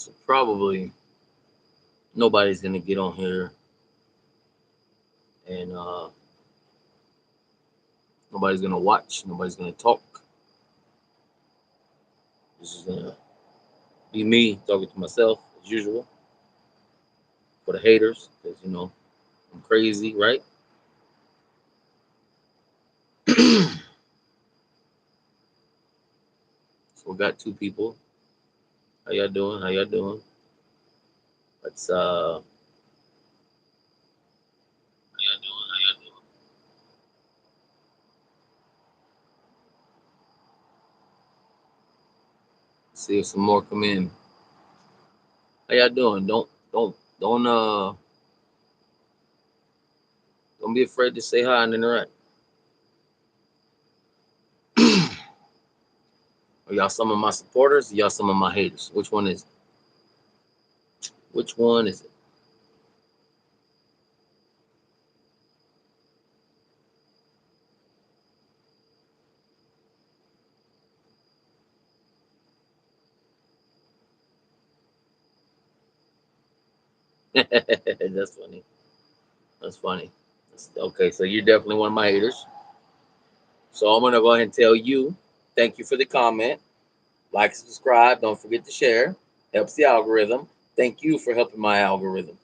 So probably nobody's gonna get on here and nobody's gonna watch. Nobody's gonna talk. This is gonna be me talking to myself as usual for the haters, because I'm crazy, right? So we got two people. How y'all doing? How y'all doing? Let's see if some more come in. How y'all doing? Don't be afraid to say hi and interact. Are y'all some of my supporters? Or y'all some of my haters? Which one is it? Which one is it? That's funny. That's funny. Okay, so you're definitely one of my haters. So I'm gonna go ahead and tell you, thank you for the comment. Like, subscribe. Don't forget to share. Helps the algorithm. Thank you for helping my algorithm.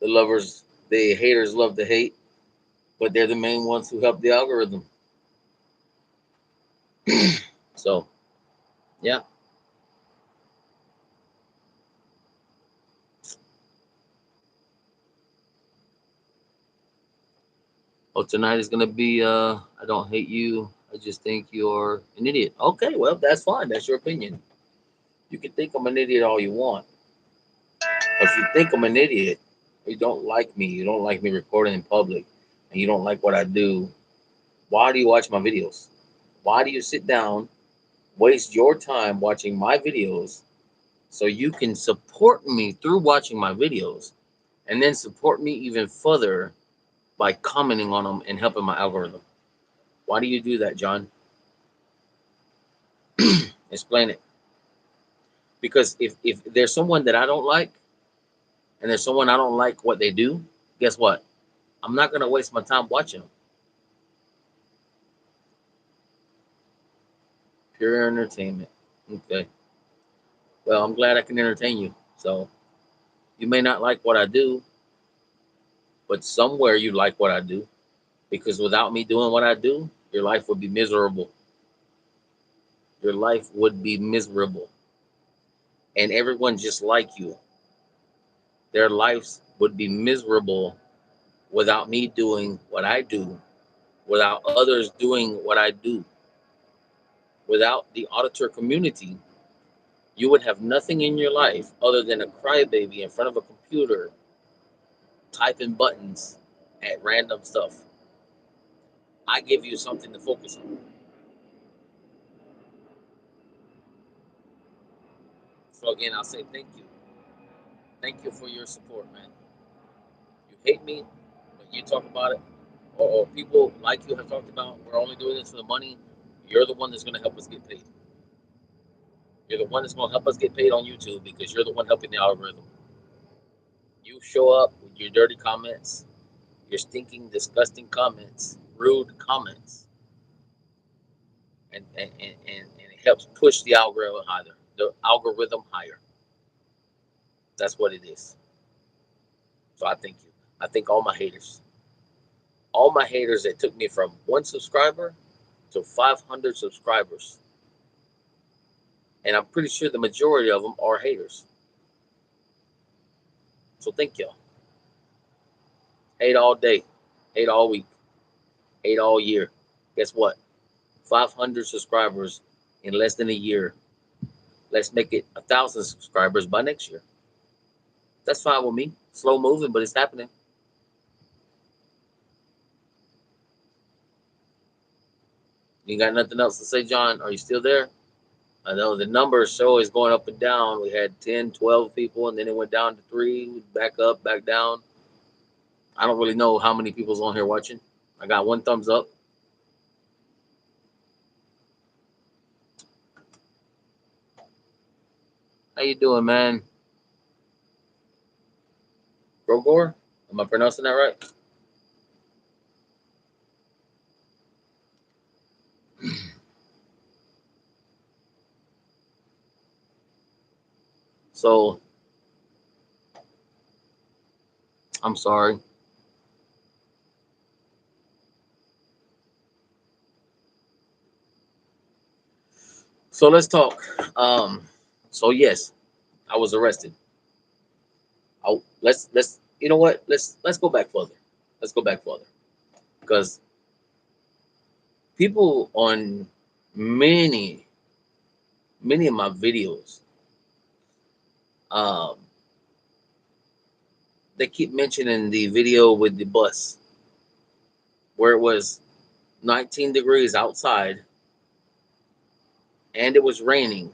The haters love to hate, but they're the main ones who help the algorithm. So, yeah. Oh, tonight is gonna be I don't hate you. I just think you're an idiot. Okay, well, that's fine. That's your opinion. You can think I'm an idiot all you want. If you think I'm an idiot, you don't like me, you don't like me recording in public, and you don't like what I do, why do you watch my videos? Why do you sit down, waste your time watching my videos so you can support me through watching my videos and then support me even further by commenting on them and helping my algorithm? Why do you do that, John? Explain it. Because if there's someone that I don't like and there's someone I don't like what they do, guess what? I'm not going to waste my time watching them. Pure entertainment. Okay. Well, I'm glad I can entertain you. So you may not like what I do, but somewhere you like what I do. Because without me doing what I do, your life would be miserable. Your life would be miserable. And everyone just like you, their lives would be miserable without me doing what I do, without others doing what I do, without the auditor community. You would have nothing in your life other than a crybaby in front of a computer typing buttons at random stuff. I give you something to focus on. So again, I'll say thank you. Thank you for your support, man. You hate me, but you talk about it, or people like you have talked about, we're only doing this for the money. You're the one that's going to help us get paid. You're the one that's going to help us get paid on YouTube because you're the one helping the algorithm. You show up with your dirty comments, your stinking, disgusting comments, rude comments, and it helps push the algorithm higher. The algorithm higher. That's what it is. So I thank you. I thank all my haters that took me from one subscriber to 500 subscribers, and I'm pretty sure the majority of them are haters. So thank y'all. Hate all day, hate all week, hate all year. Guess what? 500 subscribers in less than a year. Let's make it 1,000 subscribers by next year. That's fine with me. Slow moving, but it's happening. You got nothing else to say, John? Are you still there? I know the numbers show is going up and down. We had 10, 12 people, and then it went down to 3, back up, back down. I don't really know how many people's on here watching. I got one thumbs up. How you doing, man? Grogor? Am I pronouncing that right? So I'm sorry. So let's talk. Um, so yes, I was arrested. Let's you know what? Let's go back further. Let's go back further because people on many many of my videos, um, they keep mentioning the video with the bus where it was 19 degrees outside and it was raining.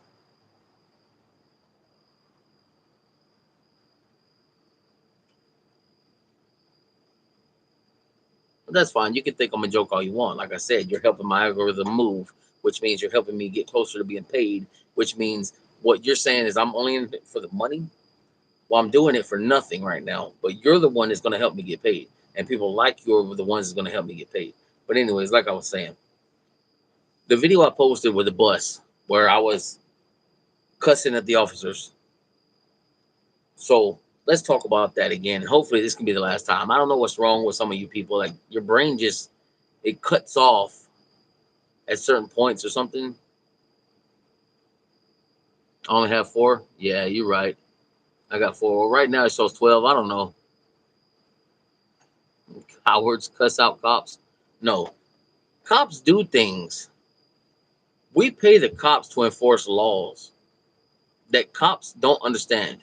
But that's fine. You can think I'm a joke all you want. Like I said, you're helping my algorithm move, which means you're helping me get closer to being paid, which means what you're saying is I'm only in it for the money. Well, I'm doing it for nothing right now, but you're the one that's going to help me get paid. And people like you are the ones that's going to help me get paid. But, anyways, like I was saying, the video I posted with the bus where I was cussing at the officers. So let's talk about that again. Hopefully, this can be the last time. I don't know what's wrong with some of you people. Like, your brain just, it cuts off at certain points or something. I only have 4. Yeah, you're right. I got 4. Well, right now it shows 12. I don't know. Cowards cuss out cops. No, cops do things. We pay the cops to enforce laws that cops don't understand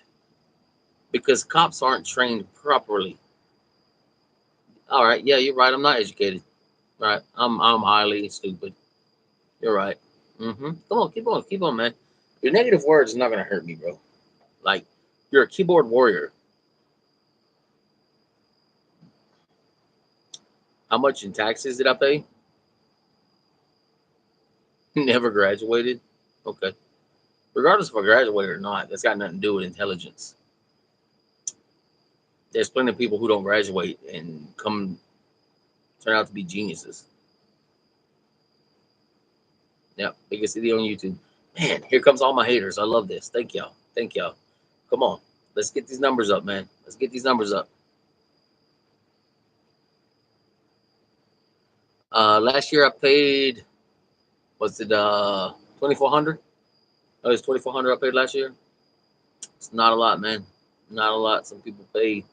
because cops aren't trained properly. All right, yeah, you're right. I'm not educated. Right, I'm highly stupid. You're right. Come on, keep on, man. Your negative words is not gonna hurt me, bro. Like, you're a keyboard warrior. How much in taxes did I pay? Never graduated. Okay. Regardless if I graduated or not, that's got nothing to do with intelligence. There's plenty of people who don't graduate and come turn out to be geniuses. Yeah, biggest idiot on YouTube. Man, here comes all my haters. I love this. Thank y'all. Thank y'all. Come on. Let's get these numbers up, man. Let's get these numbers up. Last year I paid, was it 2400? Oh, it's 2400 I paid last year. It's not a lot, man. Not a lot. Some people pay.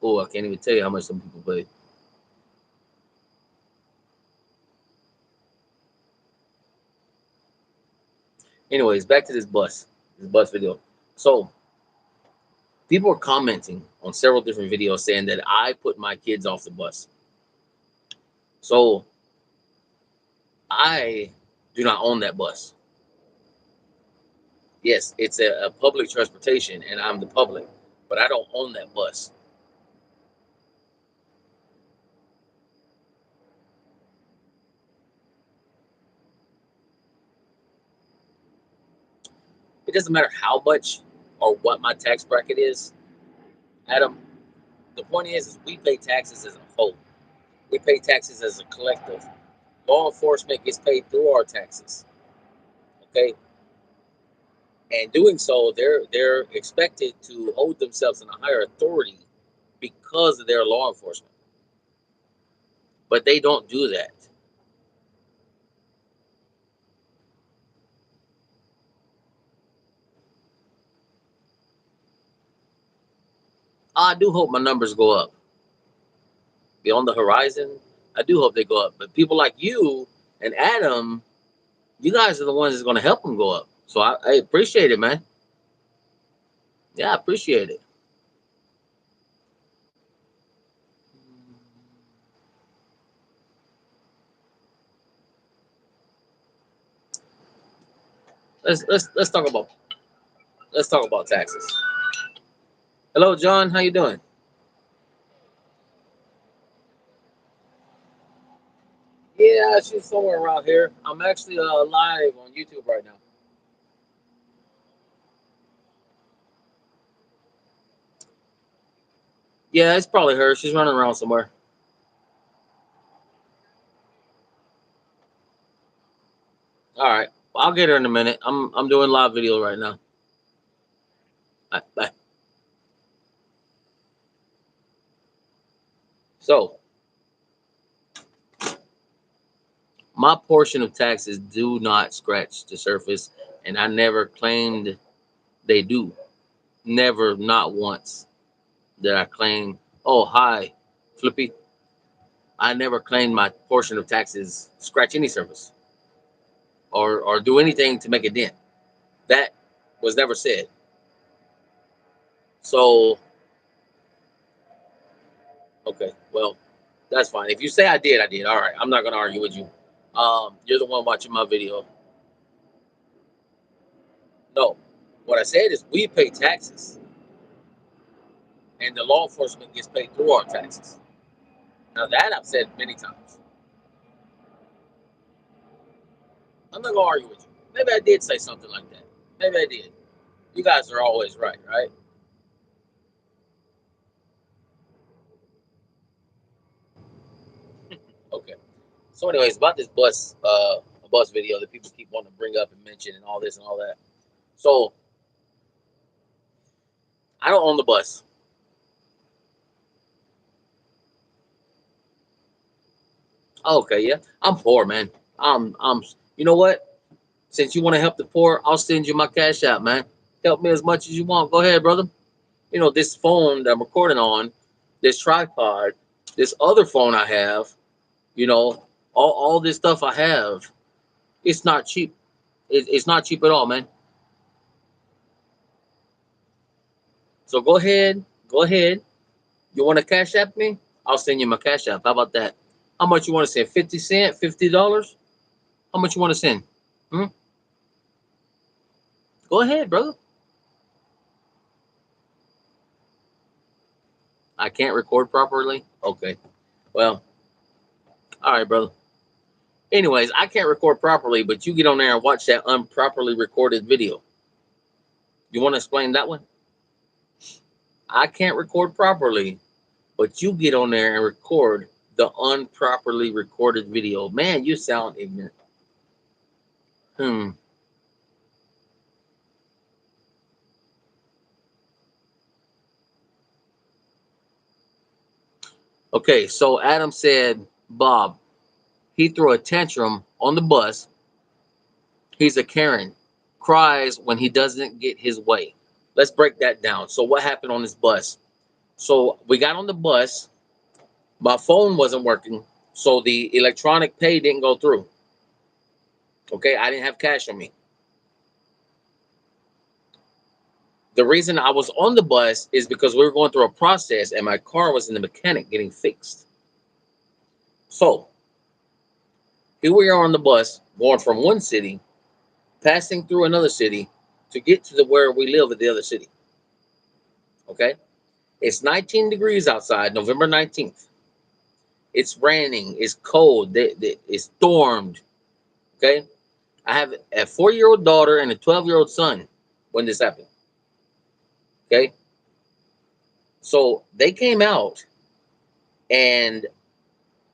Oh, I can't even tell you how much some people pay. Anyways, back to this bus video. So people are commenting on several different videos saying that I put my kids off the bus. So I do not own that bus. Yes, it's a public transportation and I'm the public, but I don't own that bus. It doesn't matter how much or what my tax bracket is, Adam. The point is we pay taxes as a whole. We pay taxes as a collective. Law enforcement gets paid through our taxes. Okay, and doing so, they're expected to hold themselves in a higher authority because of their law enforcement. But they don't do that. I do hope my numbers go up. Beyond the horizon, I do hope they go up. But people like you and Adam, you guys are the ones that's going to help them go up. So I appreciate it, man. Yeah, I appreciate it. Let's talk about taxes. Hello, John. How you doing? Yeah, she's somewhere around here. I'm actually live on YouTube right now. Yeah, it's probably her. She's running around somewhere. All right. Well, I'll get her in a minute. I'm doing live video right now. All right, bye. So my portion of taxes do not scratch the surface, and I never claimed they do. Never, not once did I claim, oh, hi, Flippy. I never claimed my portion of taxes scratch any surface or do anything to make a dent. That was never said. So, okay, well, that's fine. If you say I did, I did. All right, I'm not gonna argue with you. You're the one watching my video. No, what I said is we pay taxes, and the law enforcement gets paid through our taxes. Now that I've said many times. I'm not gonna argue with you. Maybe I did say something like that. Maybe I did. You guys are always right, right? Okay. So, anyways, about this bus video that people keep wanting to bring up and mention and all this and all that. So, I don't own the bus. Okay, yeah, I'm poor, man. I'm. You know what? Since you want to help the poor, I'll send you my cash out, man. Help me as much as you want. Go ahead, brother. You know this phone that I'm recording on, this tripod, this other phone I have. You know, all this stuff I have. It's not cheap. It's not cheap at all, man. So go ahead. Go ahead. You want to cash app me? I'll send you my cash app. How about that? How much you want to send? 50 cents? $50? How much you want to send? Hmm? Go ahead, brother. I can't record properly? Okay. Well, all right, brother. Anyways, I can't record properly, but you get on there and watch that improperly recorded video. You want to explain that one? I can't record properly, but you get on there and record the improperly recorded video. Man, you sound ignorant. Hmm. Okay, so Adam said, Bob, he threw a tantrum on the bus. He's a Karen. Cries when he doesn't get his way. Let's break that down. So, what happened on this bus? So, we got on the bus. My phone wasn't working. So, the electronic pay didn't go through. Okay, I didn't have cash on me. The reason I was on the bus is because we were going through a process and my car was in the mechanic getting fixed. So, here we are on the bus going from one city, passing through another city to get to the where we live at the other city. Okay, it's 19 degrees outside, November 19th. It's raining, it's cold, it's stormed. Okay, I have a 4-year-old daughter and a 12-year-old son when this happened. Okay, so they came out and,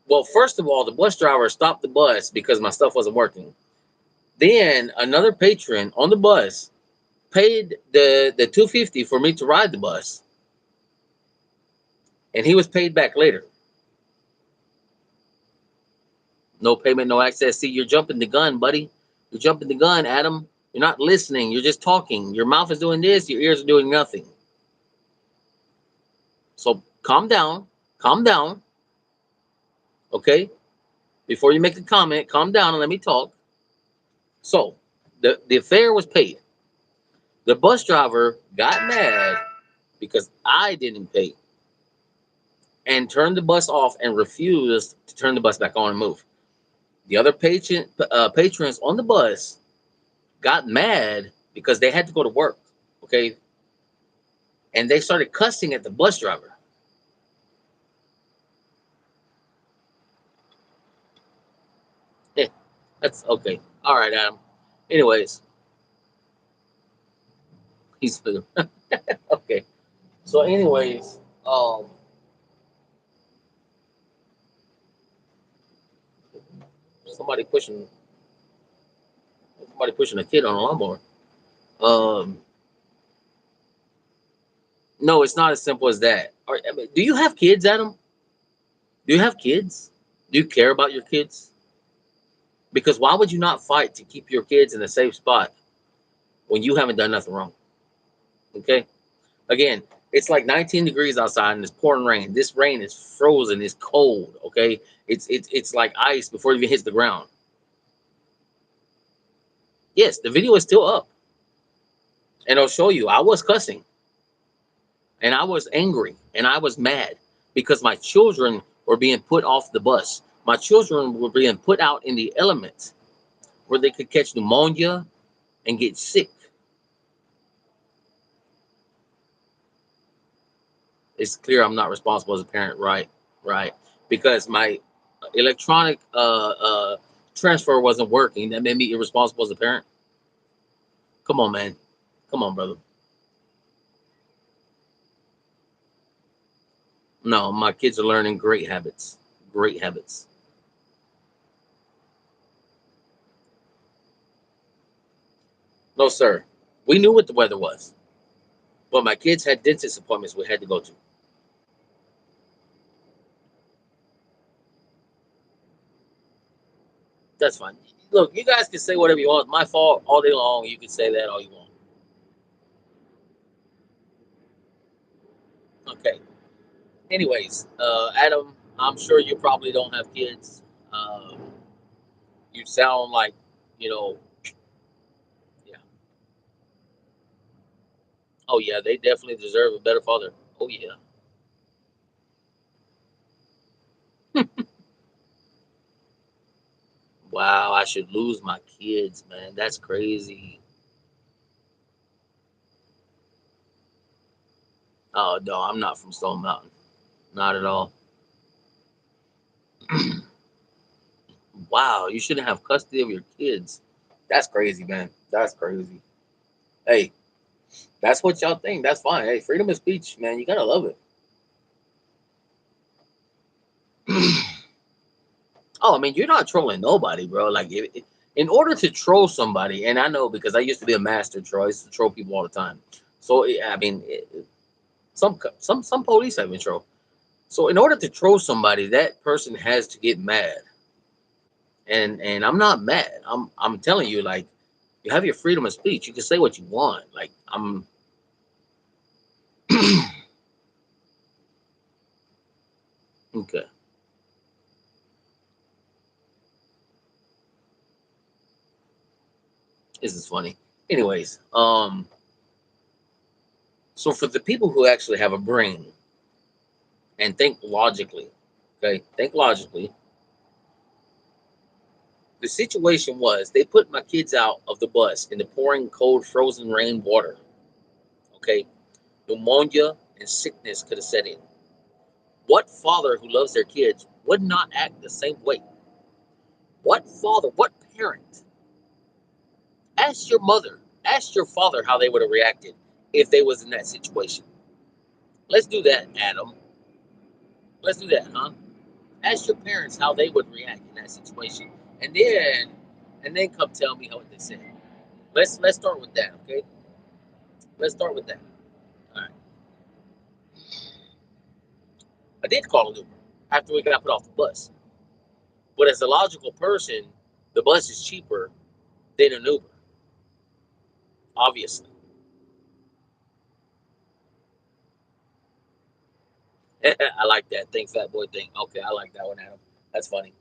well, first of all, the bus driver stopped the bus because my stuff wasn't working. Then another patron on the bus paid the 250 for me to ride the bus, and he was paid back later. No payment, no access. See, you're jumping the gun, buddy. You're jumping the gun, Adam. You're not listening. You're just talking. Your mouth is doing this. Your ears are doing nothing. So calm down. Calm down. Okay. Before you make a comment, calm down and let me talk. So the fare was paid. The bus driver got mad because I didn't pay and turned the bus off and refused to turn the bus back on and move. The other patrons on the bus got mad because they had to go to work. Okay. And they started cussing at the bus driver. Yeah, that's okay. All right, Adam. Anyways, he's okay. So, anyways, um, somebody pushing a kid on a lawnmower. Um, no, it's not as simple as that. I mean, do you have kids, Adam? Do you have kids? Do you care about your kids? Because why would you not fight to keep your kids in a safe spot when you haven't done nothing wrong? Okay. Again, it's like 19 degrees outside and it's pouring rain. This rain is frozen. It's cold. Okay. It's like ice before it even hits the ground. Yes, the video is still up, and it'll show you. I was cussing, and I was angry, and I was mad because my children were being put off the bus. My children were being put out in the elements where they could catch pneumonia and get sick. It's clear I'm not responsible as a parent, right? Right. Because my electronic transfer wasn't working. That made me irresponsible as a parent. Come on, man. Come on, brother. No, my kids are learning great habits. Great habits. No, sir. We knew what the weather was, but my kids had dentist appointments we had to go to. That's fine. Look, you guys can say whatever you want. It's my fault all day long. You can say that all you want. Okay. Anyways, Adam, I'm sure you probably don't have kids. Um, you sound like, you know, yeah. Oh yeah, they definitely deserve a better father. Oh yeah. Wow, I should lose my kids, man. That's crazy. Oh no, I'm not from Stone Mountain. Not at all. Wow, you shouldn't have custody of your kids. That's crazy, man. That's crazy. Hey, that's what y'all think. That's fine. Hey, freedom of speech, man. You gotta love it. Oh, I mean, you're not trolling nobody, bro. Like, in order to troll somebody, and I know because I used to be a master troll. I used to troll people all the time. So, I mean, some police have been trolled. So, in order to troll somebody, that person has to get mad. And I'm not mad. I'm telling you, like, you have your freedom of speech. You can say what you want. Like, I'm. Okay. This is funny. Anyways, so for the people who actually have a brain and think logically, okay, think logically. The situation was they put my kids out of the bus in the pouring cold frozen rain water. Okay, pneumonia and sickness could have set in. What father who loves their kids would not act the same way? What father, what parent? Ask your mother, ask your father how they would have reacted if they was in that situation. Let's do that, Adam. Let's do that, huh? Ask your parents how they would react in that situation, and then come tell me how what they said. Let's start with that, okay? Let's start with that. All right. I did call an Uber after we got put off the bus, but as a logical person, the bus is cheaper than an Uber, obviously. I like that. Think fat boy thing. Okay, I like that one, Adam. That's funny.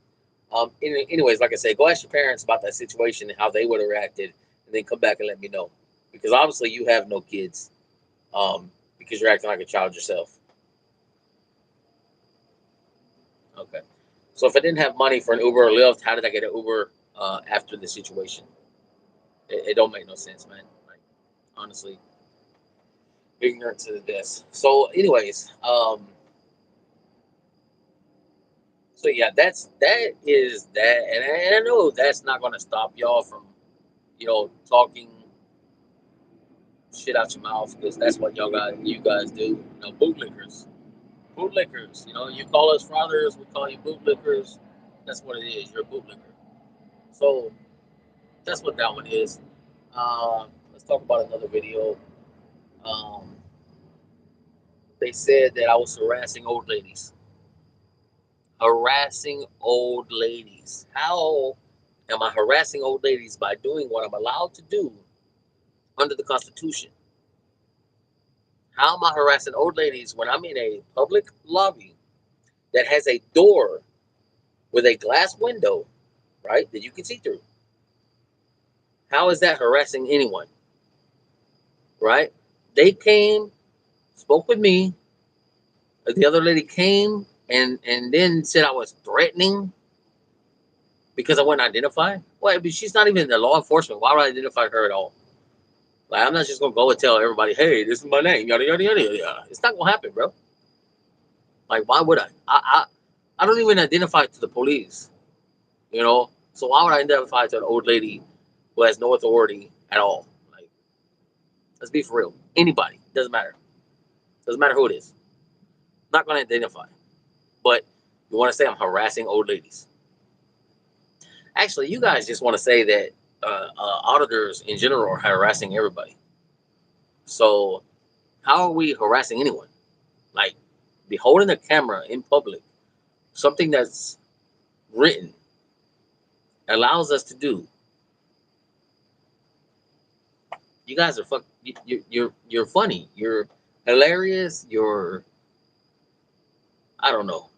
Anyways, like I said, go ask your parents about that situation and how they would have reacted, and then come back and let me know. Because obviously you have no kids, because you're acting like a child yourself. Okay. So if I didn't have money for an Uber or Lyft, how did I get an Uber after the situation? It don't make no sense, man. Like, honestly, ignorant to the death. So, anyways, so yeah, that is that, and I know that's not gonna stop y'all from talking shit out your mouth because that's what you guys do. Bootlickers, bootlickers. You call us fathers, we call you bootlickers. That's what it is. You're a bootlicker. So that's what that one is. Let's talk about another video. Um, they said that I was harassing old ladies. Harassing old ladies. How am I harassing old ladies? By doing what I'm allowed to do under the Constitution. How am I harassing old ladies when I'm in a public lobby that has a door with a glass window, right, that you can see through? How is that harassing anyone, right? They came, spoke with me. The other lady came and then said I was threatening because I wouldn't identify. Well, but she's not even in the law enforcement. Why would I identify her at all? Like, I'm not just gonna go and tell everybody, hey, this is my name, yada yada yada yada. It's not gonna happen, bro. Like, why would I? I don't even identify to the police, you know. So why would I identify to an old lady who has no authority at all? Like, let's be for real. Anybody, doesn't matter. Doesn't matter who it is. Not gonna identify. But you want to say I'm harassing old ladies? Actually, you guys just want to say that auditors in general are harassing everybody. So how are we harassing anyone? Like, be holding a camera in public, something that's written allows us to do. You guys are you're funny. You're hilarious. You're I don't know.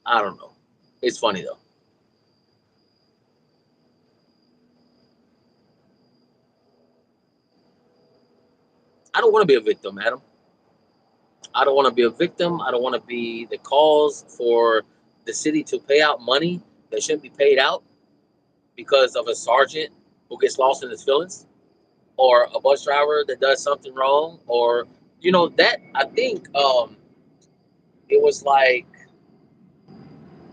I don't know. It's funny though. I don't want to be a victim, Adam. I don't want to be a victim. I don't want to be the cause for the city to pay out money that shouldn't be paid out because of a sergeant who gets lost in his feelings, or a bus driver that does something wrong, or that I think it was like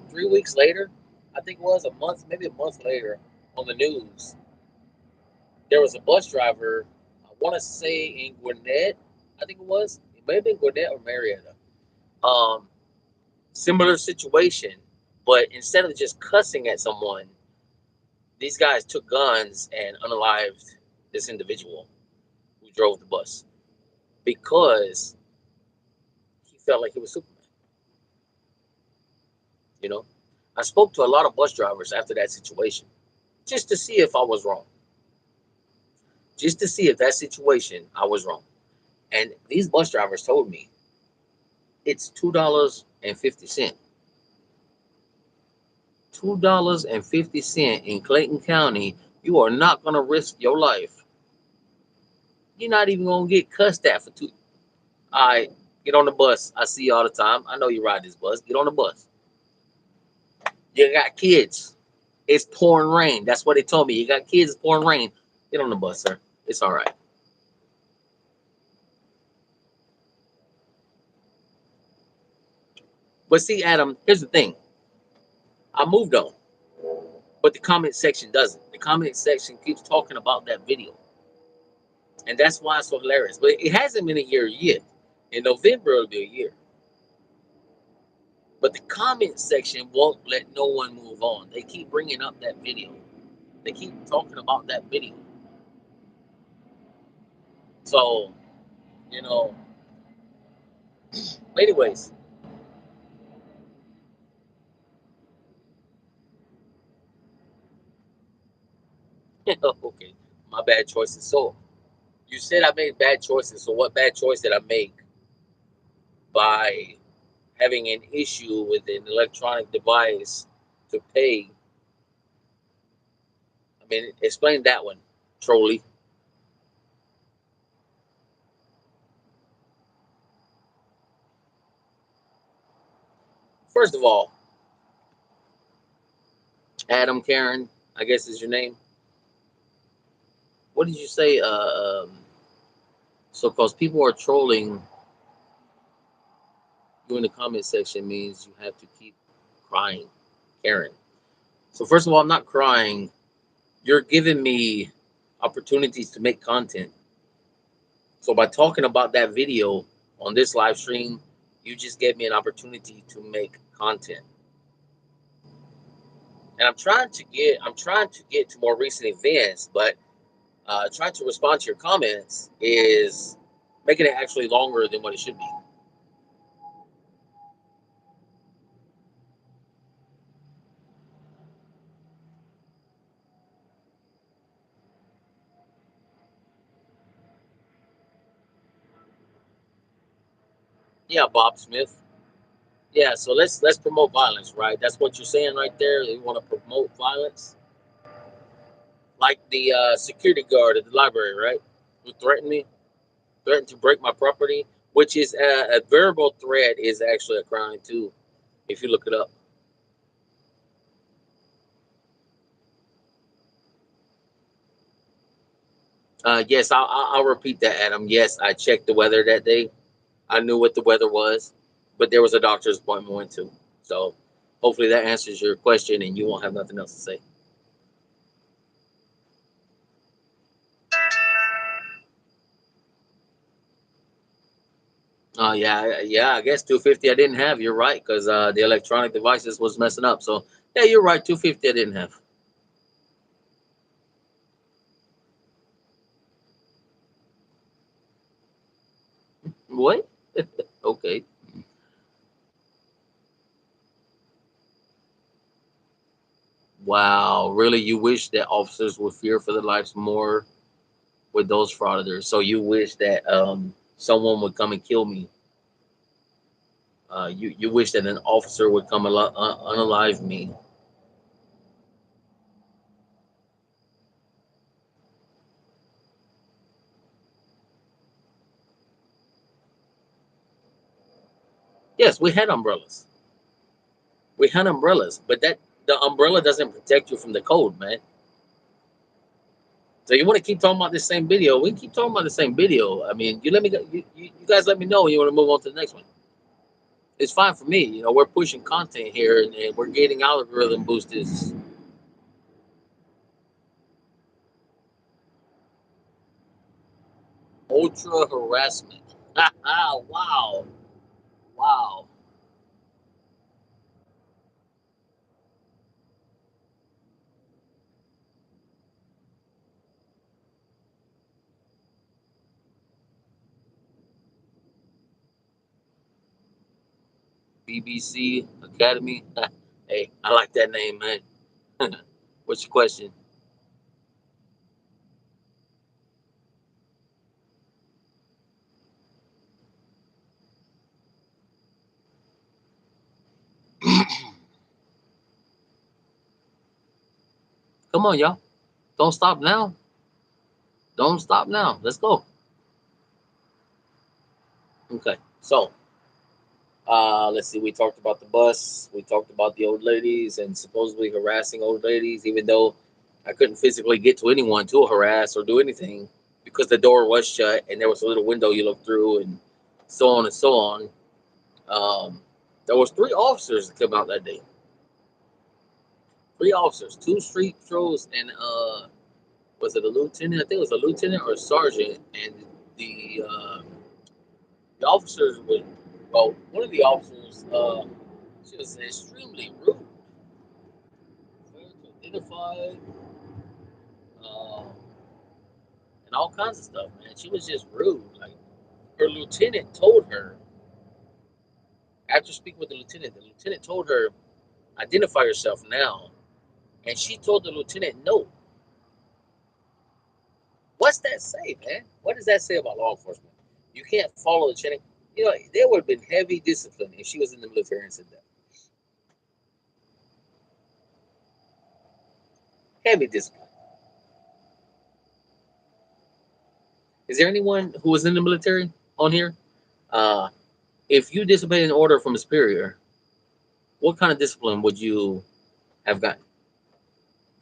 3 weeks later. I think it was a month, maybe a month later, on the news. There was a bus driver. I want to say in Gwinnett. I think it was. It may have been Gwinnett or Marietta. Um, Similar situation, but instead of just cussing at someone, these guys took guns and unalived this individual who drove the bus because he felt like he was Superman. You know, I spoke to a lot of bus drivers after that situation just to see if I was wrong, just to see if that situation I was wrong. And these bus drivers told me it's $2.50. $2.50 in Clayton County. You are not going to risk your life. You're not even going to get cussed at for two. All right, get on the bus. I see you all the time. I know you ride this bus. Get on the bus. You got kids. It's pouring rain. That's what they told me. You got kids. It's pouring rain. Get on the bus, sir. It's all right. But see, Adam, here's the thing. I moved on, but the comment section doesn't. The comment section keeps talking about that video, and that's why it's so hilarious. But it hasn't been a year yet. In November, it'll be a year. But the comment section won't let no one move on. They keep bringing up that video. They keep talking about that video. So, you know, anyways, okay, my bad choices. So, you said I made bad choices. So, what bad choice did I make by having an issue with an electronic device to pay? I mean, explain that one, trolley. First of all, Adam Karen, I guess is your name. What did you say? So, because people are trolling you in the comment section means you have to keep crying, Karen. So, first of all, I'm not crying. You're giving me opportunities to make content. So, by talking about that video on this live stream, you just gave me an opportunity to make content. And I'm trying to get to more recent events, but trying to respond to your comments is making it actually longer than what it should be. Yeah, Bob Smith. Yeah, so let's promote violence, right? That's what you're saying right there. You want to promote violence, like the security guard at the library, right? Who threatened to break my property, which is a verbal threat is actually a crime too, if you look it up. Yes, I'll repeat that, Adam. Yes, I checked the weather that day. I knew what the weather was, but there was a doctor's appointment went to. So hopefully that answers your question, and you won't have nothing else to say. Yeah, yeah. I guess 250 I didn't have. You're right, because the electronic devices was messing up. So yeah, you're right. 250 I didn't have. What? Okay. Wow. Really, you wish that officers would fear for their lives more with those frauditors. So you wish that someone would come and kill me. You wish that an officer would come unalive me. Yes, we had umbrellas. We had umbrellas, but that the umbrella doesn't protect you from the cold, man. So you want to keep talking about this same video? We can keep talking about the same video. I mean, you let me go. You guys let me know when you want to move on to the next one. It's fine for me. You know, we're pushing content here, and we're getting algorithm boosters. Ultra harassment. Wow, wow. BBC Academy. Hey, I like that name, man. What's your question? Come on, y'all. Don't stop now. Don't stop now. Let's go. Okay. So, let's see. We talked about the bus. We talked about the old ladies and supposedly harassing old ladies, even though I couldn't physically get to anyone to harass or do anything because the door was shut and there was a little window you looked through, and so on and so on. Um, there was three officers that came out that day. Three officers, two street patrols, and was it a lieutenant? I think it was a lieutenant or a sergeant. And the uh, the officers were, well, one of the officers, she was extremely rude, failed to identify, um, and all kinds of stuff, man. She was just rude. Like, her lieutenant told her, after speaking with the lieutenant told her, identify yourself now. And she told the lieutenant, no. What's that say, man? What does that say about law enforcement? You can't follow the chain. You know, there would have been heavy discipline if she was in the military and said that. Heavy discipline. Is there anyone who was in the military on here? Uh, if you disobeyed an order from a superior, what kind of discipline would you have gotten?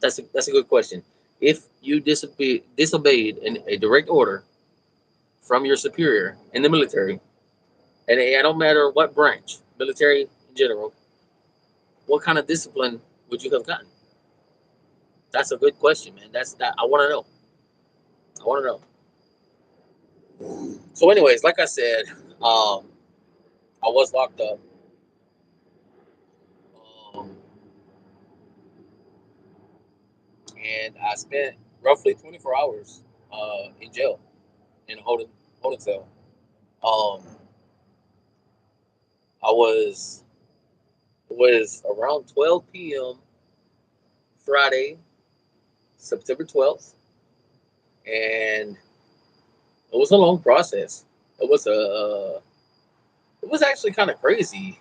That's a good question. If you disobeyed a direct order from your superior in the military, and it don't matter what branch, military in general, what kind of discipline would you have gotten? That's a good question, man. That's that. I want to know. I want to know. So, anyways, like I said, I was locked up. Um, and I spent roughly 24 hours in jail in a holding cell. Um, I was it was around 12 p.m. Friday, September 12th, and it was a long process. It was a it was actually kind of crazy.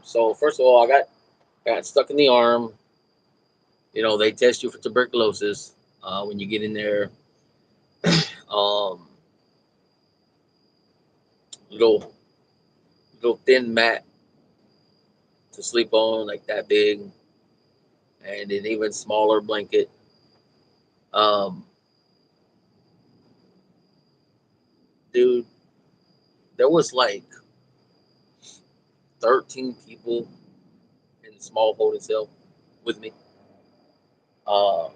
So first of all, I got stuck in the arm. You know, they test you for tuberculosis when you get in there. Um, little little thin mat to sleep on, like that big, and an even smaller blanket. Um, Dude, there was like 13 people in the small holding cell with me. Uh,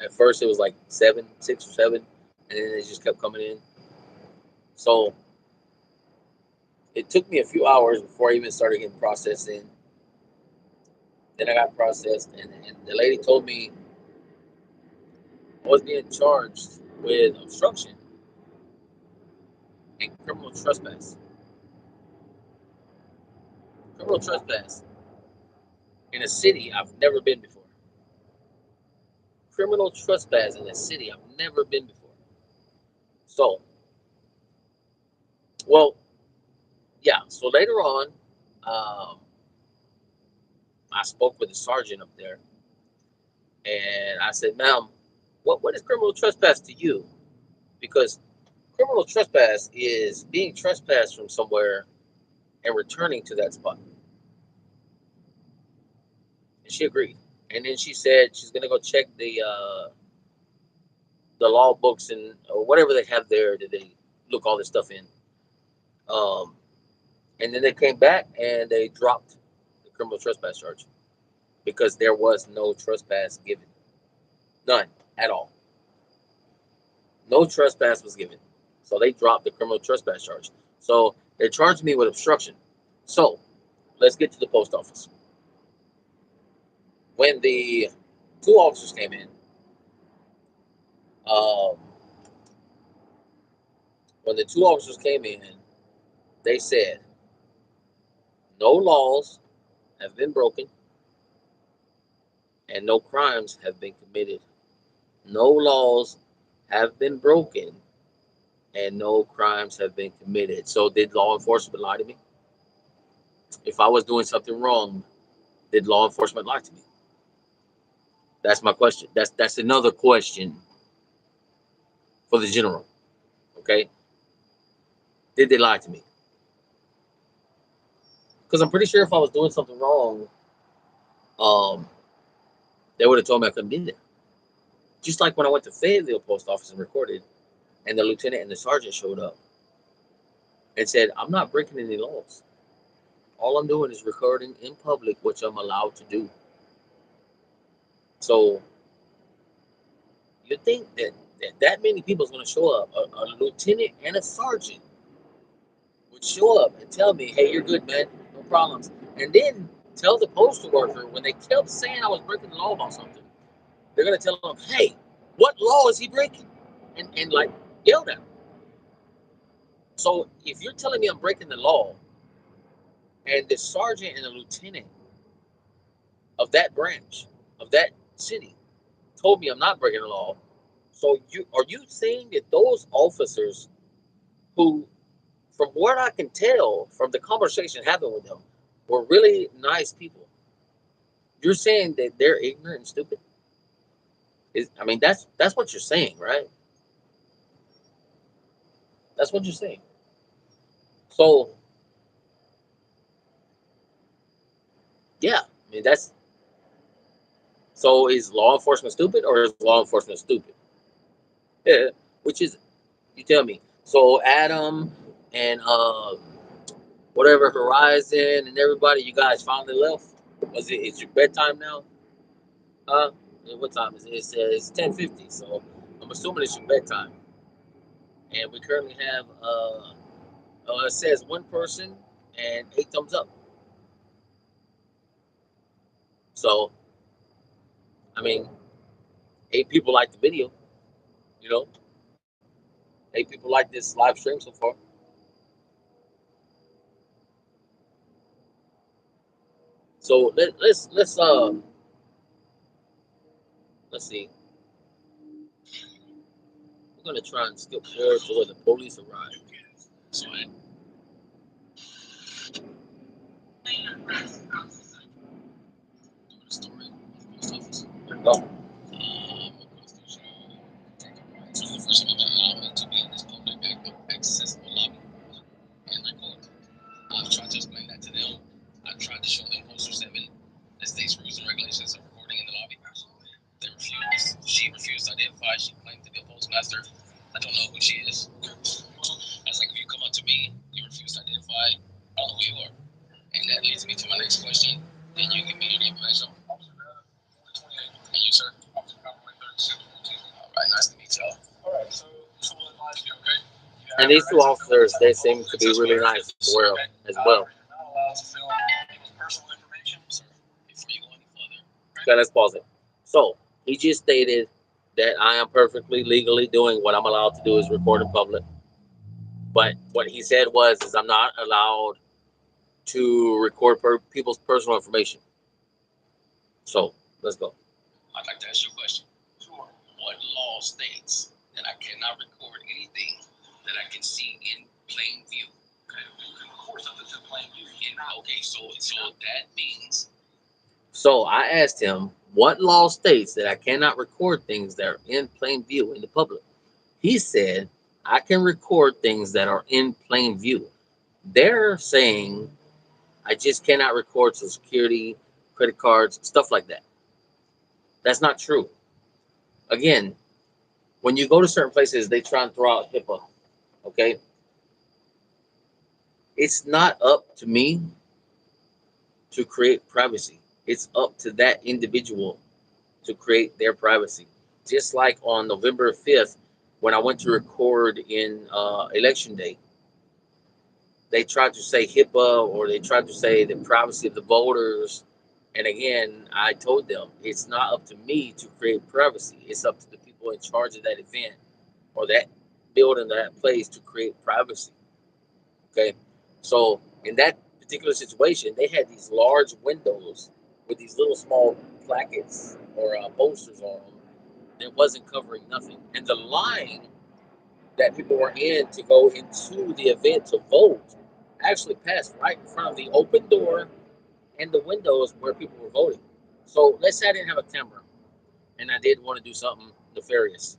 at first, it was like seven, 6 or 7, and then it just kept coming in. So it took me a few hours before I even started getting processed in. Then I got processed, and the lady told me I was being charged with obstruction and criminal trespass. Criminal trespass in a city I've never been before. Criminal trespass in a city I've never been before. So, well, yeah. So later on, um, I spoke with the sergeant up there, and I said, "Ma'am, what is criminal trespass to you? Because criminal trespass is being trespassed from somewhere and returning to that spot." And she agreed. And then she said she's gonna go check the law books and or whatever they have there that they look all this stuff in. Um, and then they came back and they dropped the criminal trespass charge because there was no trespass given, none at all. No trespass was given, so they dropped the criminal trespass charge. So they charged me with obstruction. So let's get to the post office. When the two officers came in, um, when the two officers came in, they said no laws have been broken and no crimes have been committed. No laws have been broken and no crimes have been committed. So did law enforcement lie to me? If I was doing something wrong, did law enforcement lie to me? That's my question. That's another question for the general. Okay, did they lie to me? Because I'm pretty sure if I was doing something wrong, um, they would have told me I couldn't be there. Just like when I went to Fayetteville post office and recorded, and the lieutenant and the sergeant showed up and said, "I'm not breaking any laws. All I'm doing is recording in public, which I'm allowed to do." So you think that many people is going to show up? A lieutenant and a sergeant would show up and tell me, "Hey, you're good, man. No problems." And then tell the postal worker when they kept saying I was breaking the law about something, they're going to tell them, "Hey, what law is he breaking?" And like yell at him. So if you're telling me I'm breaking the law, and the sergeant and the lieutenant of that branch of that city told me I'm not breaking the law, so you saying that those officers who, from what I can tell from the conversation having with them, were really nice people. You're saying that they're ignorant and stupid? I mean, that's what you're saying, right? That's what you're saying. So yeah, I mean that's so is law enforcement stupid or is law enforcement stupid? Yeah, which is it? You tell me. So Adam and whatever Horizon and everybody, you guys finally left. Was it? It's your bedtime now? Huh? What time is it? It's 10:50. So I'm assuming it's your bedtime. And we currently have it says one person and 8 thumbs up. So I mean, 8 people like the video, you know. 8 people like this live stream so far. So let's see. We're gonna try and skip forward to where the police arrived. So go. I've tried to explain that to them. I've tried to show them Poster 7, the state's rules and regulations of recording in the lobby. They refused. She refused to identify. She claimed to be a postmaster. I don't know who she is. I was like, if you come up to me, you refuse to identify, I don't know who you are. And that leads me to my next question. Then you give me your information. And you, sir? All right, nice to meet y'all. All right, so this will advise you, okay? And these 2 officers, they seem to be really nice as well. Okay, let's pause it. So he just stated that I am perfectly legally doing what I'm allowed to do is record in public. But what he said is I'm not allowed to record people's personal information. So let's go. I'd like to ask you a question. Sure. What law states that I cannot record anything that I can see in plain view? Okay, you can record something in plain view. Okay, so that means. So I asked him, what law states that I cannot record things that are in plain view in the public? He said, I can record things that are in plain view. They're saying I just cannot record Social Security, credit cards, stuff like that. That's not true. Again, when you go to certain places, they try and throw out HIPAA. Okay? It's not up to me to create privacy. It's up to that individual to create their privacy. Just like on November 5th, when I went to record in Election Day, they tried to say HIPAA or they tried to say the privacy of the voters. And again, I told them it's not up to me to create privacy. It's up to the people in charge of that event or that building, that place to create privacy. Okay. So in that particular situation, they had these large windows with these little small plackets or posters on them that wasn't covering nothing. And the line that people were in to go into the event to vote actually passed right in front of the open door and the windows where people were voting. So let's say I didn't have a camera and I did want to do something nefarious.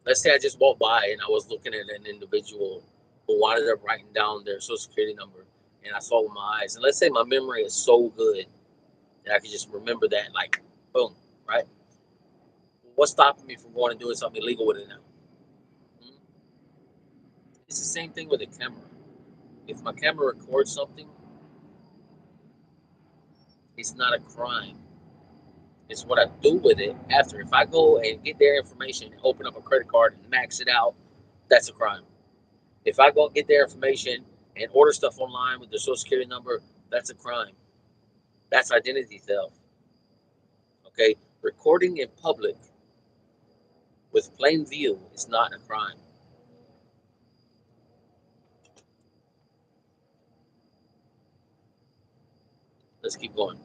Let's say I just walked by and I was looking at an individual who wound up writing down their social security number and I saw with my eyes. And let's say my memory is so good that I can just remember that, like, boom, right? What's stopping me from going and doing something illegal with it now? It's the same thing with a camera. If my camera records something, it's not a crime. It's what I do with it after. If I go and get their information and open up a credit card and max it out, that's a crime. If I go get their information and order stuff online with their social security number, that's a crime. That's identity theft. Okay? Recording in public with plain view is not a crime. Let's keep going.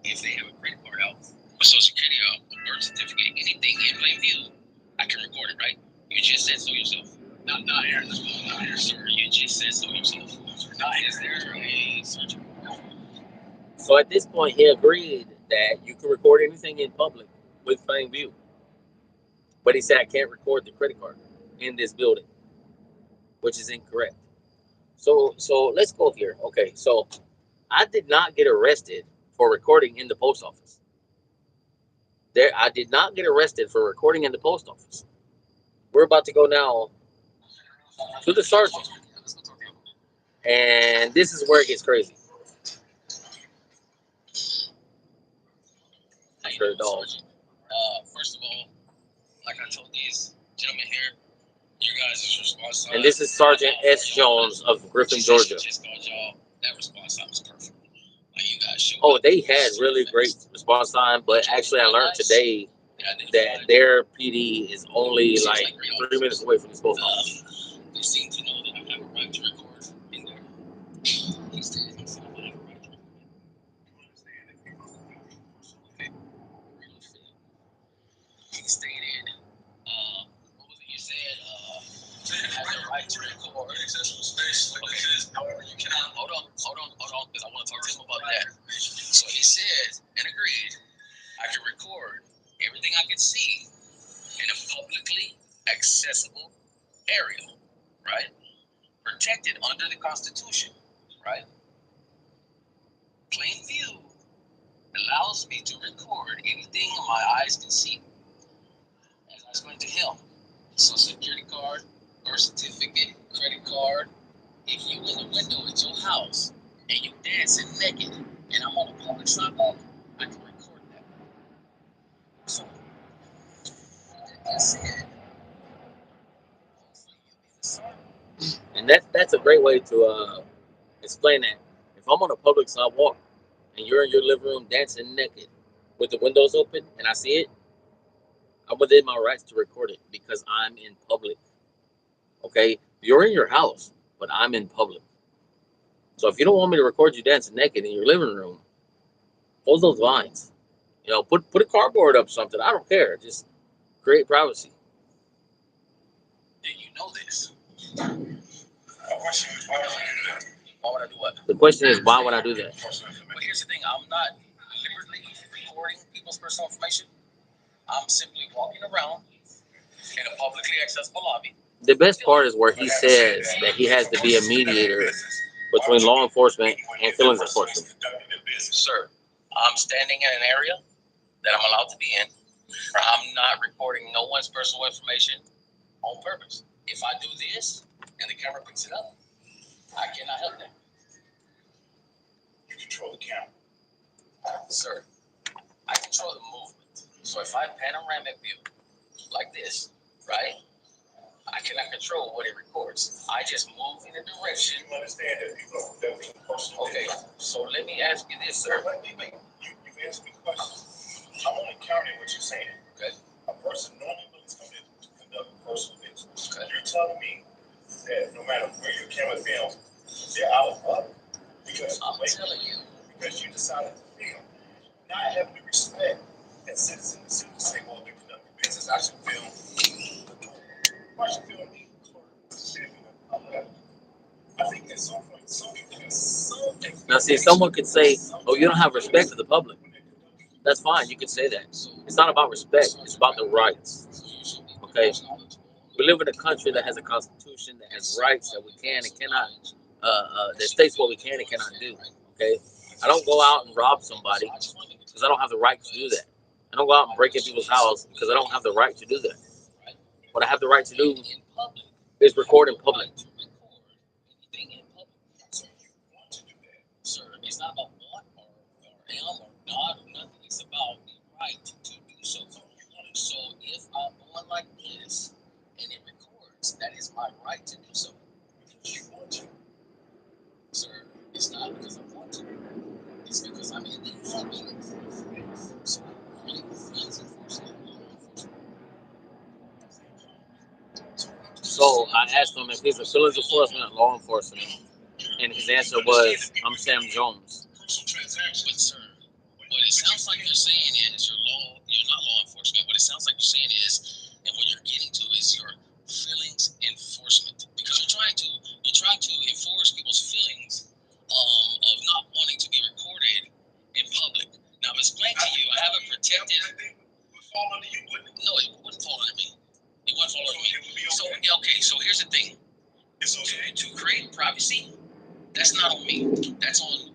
If they have a credit card out, a social security out, a birth certificate, anything in plain view, I can record it, right? You just said so yourself. Not here. Not here, sir. You just said so yourself. Not is there a search warrant? So at this point, he agreed that you can record anything in public with plain view. But he said I can't record the credit card in this building, which is incorrect. So let's go here. Okay, so I did not get arrested for recording in the post office. I did not get arrested for recording in the post office. We're about to go now to the sergeant. And this is where it gets crazy. Sure, dogs. First of all, like I told these gentlemen here, you guys' response time. And this is Sergeant S. Jones of Griffin, Georgia. Just called y'all. That response time was perfect. Oh, they had really great response time, but actually, I learned today that their PD is only like 3 minutes away from this post office. They seem to know that I have a right to record in there. He stated himself I have a right to record. He stated, what was it you said? I have the right to record accessible space. Okay. However, you cannot. Hold on, because I want to talk to him about that. So he said and agreed, I can record everything I can see in a publicly accessible area, right? Protected under the Constitution, right? Plain view allows me to record anything my eyes can see. As I explained to him, Social Security card, birth certificate, credit card. If you in the window at your house and you dancing naked, and I'm on a public sidewalk, I can record that. So, that said, and that's a great way to explain that. If I'm on a public sidewalk and you're in your living room dancing naked with the windows open and I see it, I'm within my rights to record it because I'm in public. Okay, you're in your house, but I'm in public. So if you don't want me to record you dancing naked in your living room, hold those lines. You know, put a cardboard up something. I don't care. Just create privacy. Do you know this? Why would I do what? The question is, why would I do that? But here's the thing: I'm not deliberately recording people's personal information. I'm simply walking around in a publicly accessible lobby. The best part is where he says that he has to be a mediator between law enforcement and feelings enforcement. Sir, I'm standing in an area that I'm allowed to be in. I'm not recording no one's personal information on purpose. If I do this and the camera picks it up, I cannot help that. You control the camera. Sir, I control the movement. So if I panoramic view like this, right? I cannot control what it records. I just move in a direction. You understand that people are personal. Okay, so let me ask you this, sir. You've asked me questions. I'm only counting what you're saying. Okay. A person normally is going to conduct personal business. Okay. You're telling me that no matter where your camera films, they're out of luck. Because I'm telling you. Because you decided to film. Not having the respect that citizens say, well, they're conducting business, I should film. Now, see, someone could say, "Oh, you don't have respect for the public." That's fine. You can say that. It's not about respect. It's about the rights. Okay. We live in a country that has a constitution that has rights that we can and cannot. That states what we can and cannot do. Okay. I don't go out and rob somebody because I don't have the right to do that. I don't go out and break in people's house because I don't have the right to do that. What I have the right to do is record in public. Sir, it's not about want or am or not or nothing. It's about the right to do so. So if I'm on like this and it records, that is my right to do so. You want to. Sir, it's not because I want to. It's because I'm in the public. So really, feelings enforcement. So I asked him if he's a feelings enforcement or law enforcement, and his answer was, "I'm Sam Jones." But sir, what it sounds like you're saying is you're not law enforcement. What it sounds like you're saying is, and what you're getting to is your feelings enforcement, because you're trying to enforce people's feelings of not wanting to be recorded in public. Now, I've explained to you, I have a protected. No, it wouldn't fall under me. It wouldn't fall under me. So okay. So here's the thing. To create privacy, that's not on me. That's on them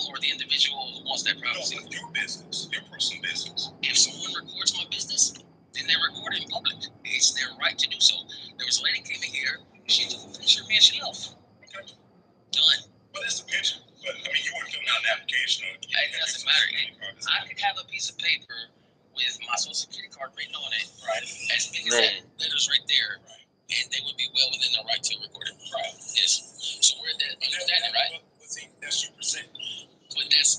or the individual who wants that privacy. No, your business, your personal business. If someone records my business, then they record it in public. It's their right to do so. There was a lady came in here. She took a picture of me and she left. Okay. Done. Well, that's the picture. But I mean, you weren't filling out an application. It doesn't matter. I could have a piece of paper with my Social Security card written on it, right? As big as that, letters right there, right. And they would be well within their right to record it. Right. Yes. So we're that understanding, right? But see, that's your percent. But that's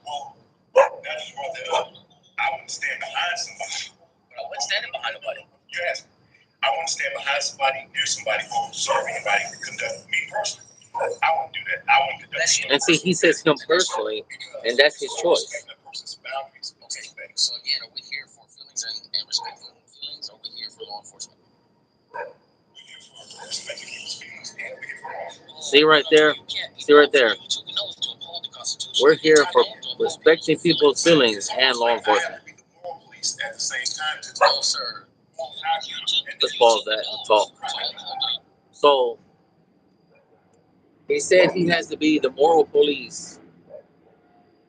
Well, now that you brought that up, I want to stand behind somebody. But I wasn't standing behind nobody. You asked me. I want to stand behind somebody, near somebody, or serve anybody to conduct me personally. I won't do that. I won't conduct. And see, he says him personally, and that's his choice. Okay, so again, are we here for feelings and respecting feelings, or are we here for law enforcement? See right there? See right there? We're here for respecting people's feelings and law enforcement. No, sir. Let's pause that and talk. So, he said he has to be the moral police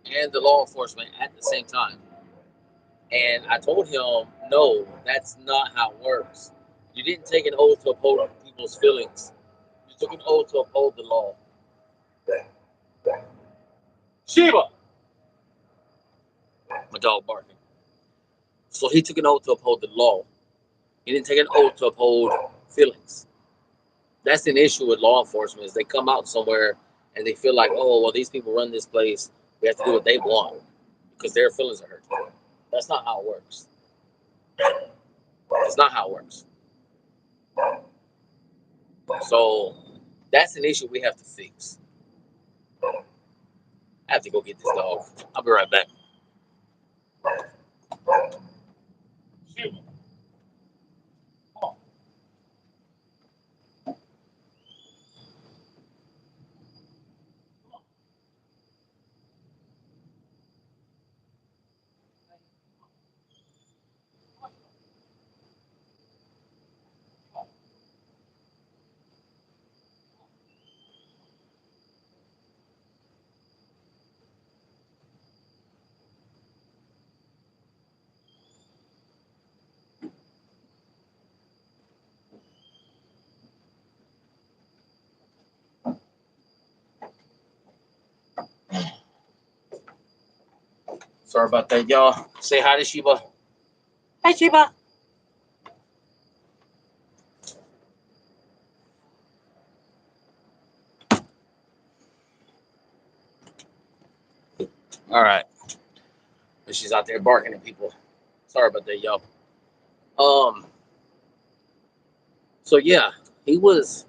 and the law enforcement at the same time. And I told him, no, that's not how it works. You didn't take an oath to uphold people's feelings. You took an oath to uphold the law. Sheba! My dog barking. So he took an oath to uphold the law. He didn't take an oath to uphold feelings. That's an issue with law enforcement is they come out somewhere and they feel like, oh, well, these people run this place. We have to do what they want because their feelings are hurt. That's not how it works. It's not how it works. So that's an issue we have to fix. I have to go get this dog. I'll be right back. Sorry about that, y'all. Say hi to Sheba. Hi, Sheba. All right. She's out there barking at people. Sorry about that, y'all. So yeah, he was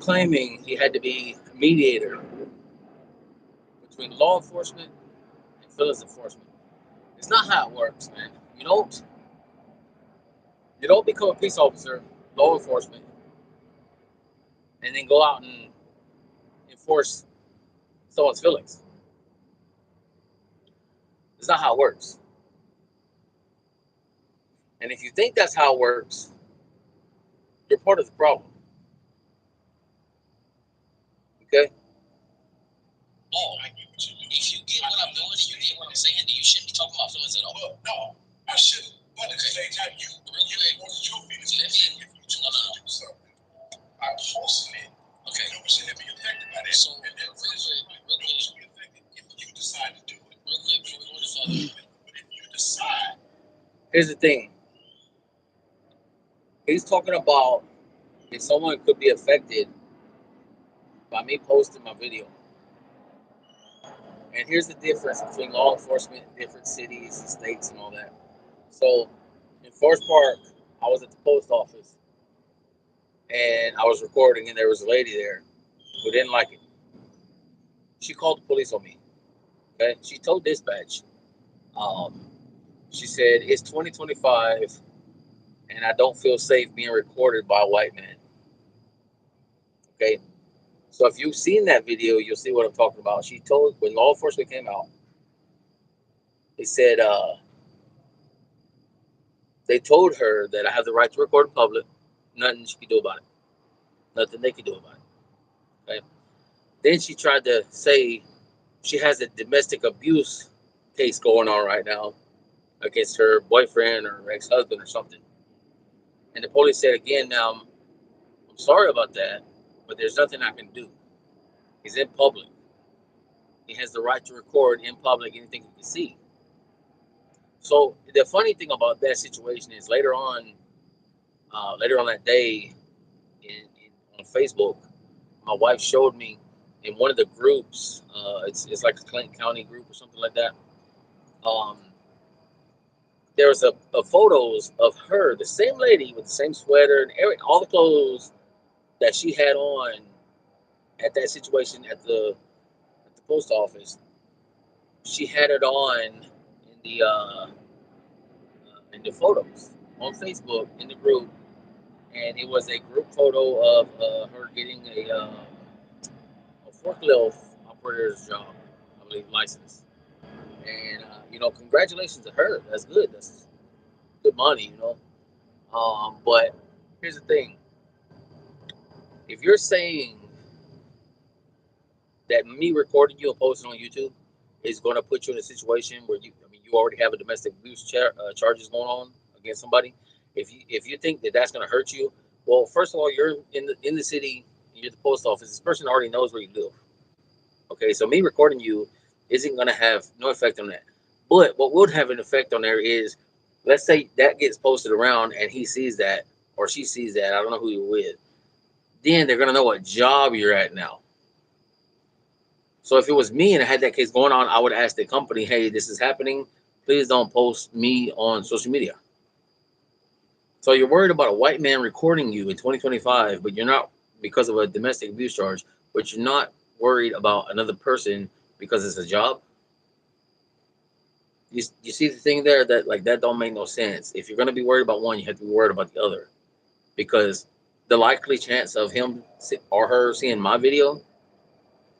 claiming he had to be a mediator between law enforcement and feelings enforcement. It's not how it works, man. You don't become a peace officer, law enforcement, and then go out and enforce someone's feelings. It's not how it works. And if you think that's how it works, you're part of the problem. Okay? Oh, if you get what I'm doing and you get what I'm saying, then you shouldn't be talking about feelings at all. Well, no, I shouldn't. But at the same time, you real quick. Your feelings. No. I posted it. Okay. You shouldn't be affected by that. So, real quick. If you decide to do it. Real quick, before we go any further. But if you decide. Here's the thing. He's talking about if someone could be affected by me posting my video. And here's the difference between law enforcement in different cities and states and all that. So in Forest Park, I was at the post office and I was recording, and there was a lady there who didn't like it. She called the police on me. Okay, she told dispatch. Um, she said it's 2025 and I don't feel safe being recorded by a white man. Okay, so if you've seen that video, you'll see what I'm talking about. She told when law enforcement came out, they said they told her that I have the right to record in public. Nothing she could do about it. Nothing they could do about it. Okay. Then she tried to say she has a domestic abuse case going on right now against her boyfriend or ex-husband or something. And the police said again, now I'm sorry about that, but there's nothing I can do. He's in public. He has the right to record in public anything he can see. So the funny thing about that situation is later on that day on Facebook, my wife showed me in one of the groups. It's like a Clinton County group or something like that. Um, there was a photos of her, the same lady with the same sweater and all the clothes that she had on at that situation at the post office. She had it on in the photos on Facebook in the group, and it was a group photo of her getting a forklift operator's job, I believe, license. And congratulations to her. That's good. That's good money. But here's the thing: if you're saying that me recording you and posting on YouTube is going to put you in a situation where you already have a domestic abuse charges going on against somebody. If you think that that's going to hurt you, well, first of all, you're in the city, you're at the post office. This person already knows where you live. Okay, so me recording you isn't going to have no effect on that. But what would have an effect on there is, let's say that gets posted around and he sees that or she sees that. I don't know who you're with. Then they're going to know what job you're at now. So if it was me and I had that case going on, I would ask the company, hey, this is happening. Please don't post me on social media. So you're worried about a white man recording you in 2025, but you're not because of a domestic abuse charge, but you're not worried about another person because it's a job. You see the thing there that don't make no sense. If you're going to be worried about one, you have to be worried about the other, because the likely chance of him or her seeing my video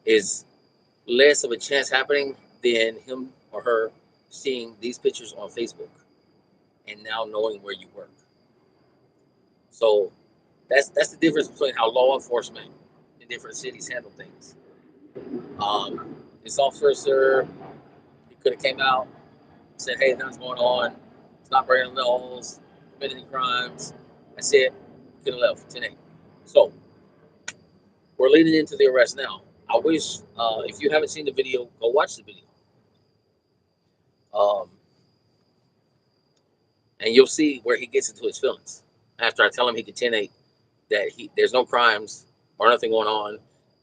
is less of a chance happening than him or her seeing these pictures on Facebook and now knowing where you work. So that's the difference between how law enforcement in different cities handle things. This officer, he could have came out, said, hey, nothing's going on. It's not breaking laws, committing any crimes. That's it. Could have left 10-8. So we're leading into the arrest now. I wish, if you haven't seen the video, go watch the video. And you'll see where he gets into his feelings after I tell him he can 10-8, that there's no crimes or nothing going on,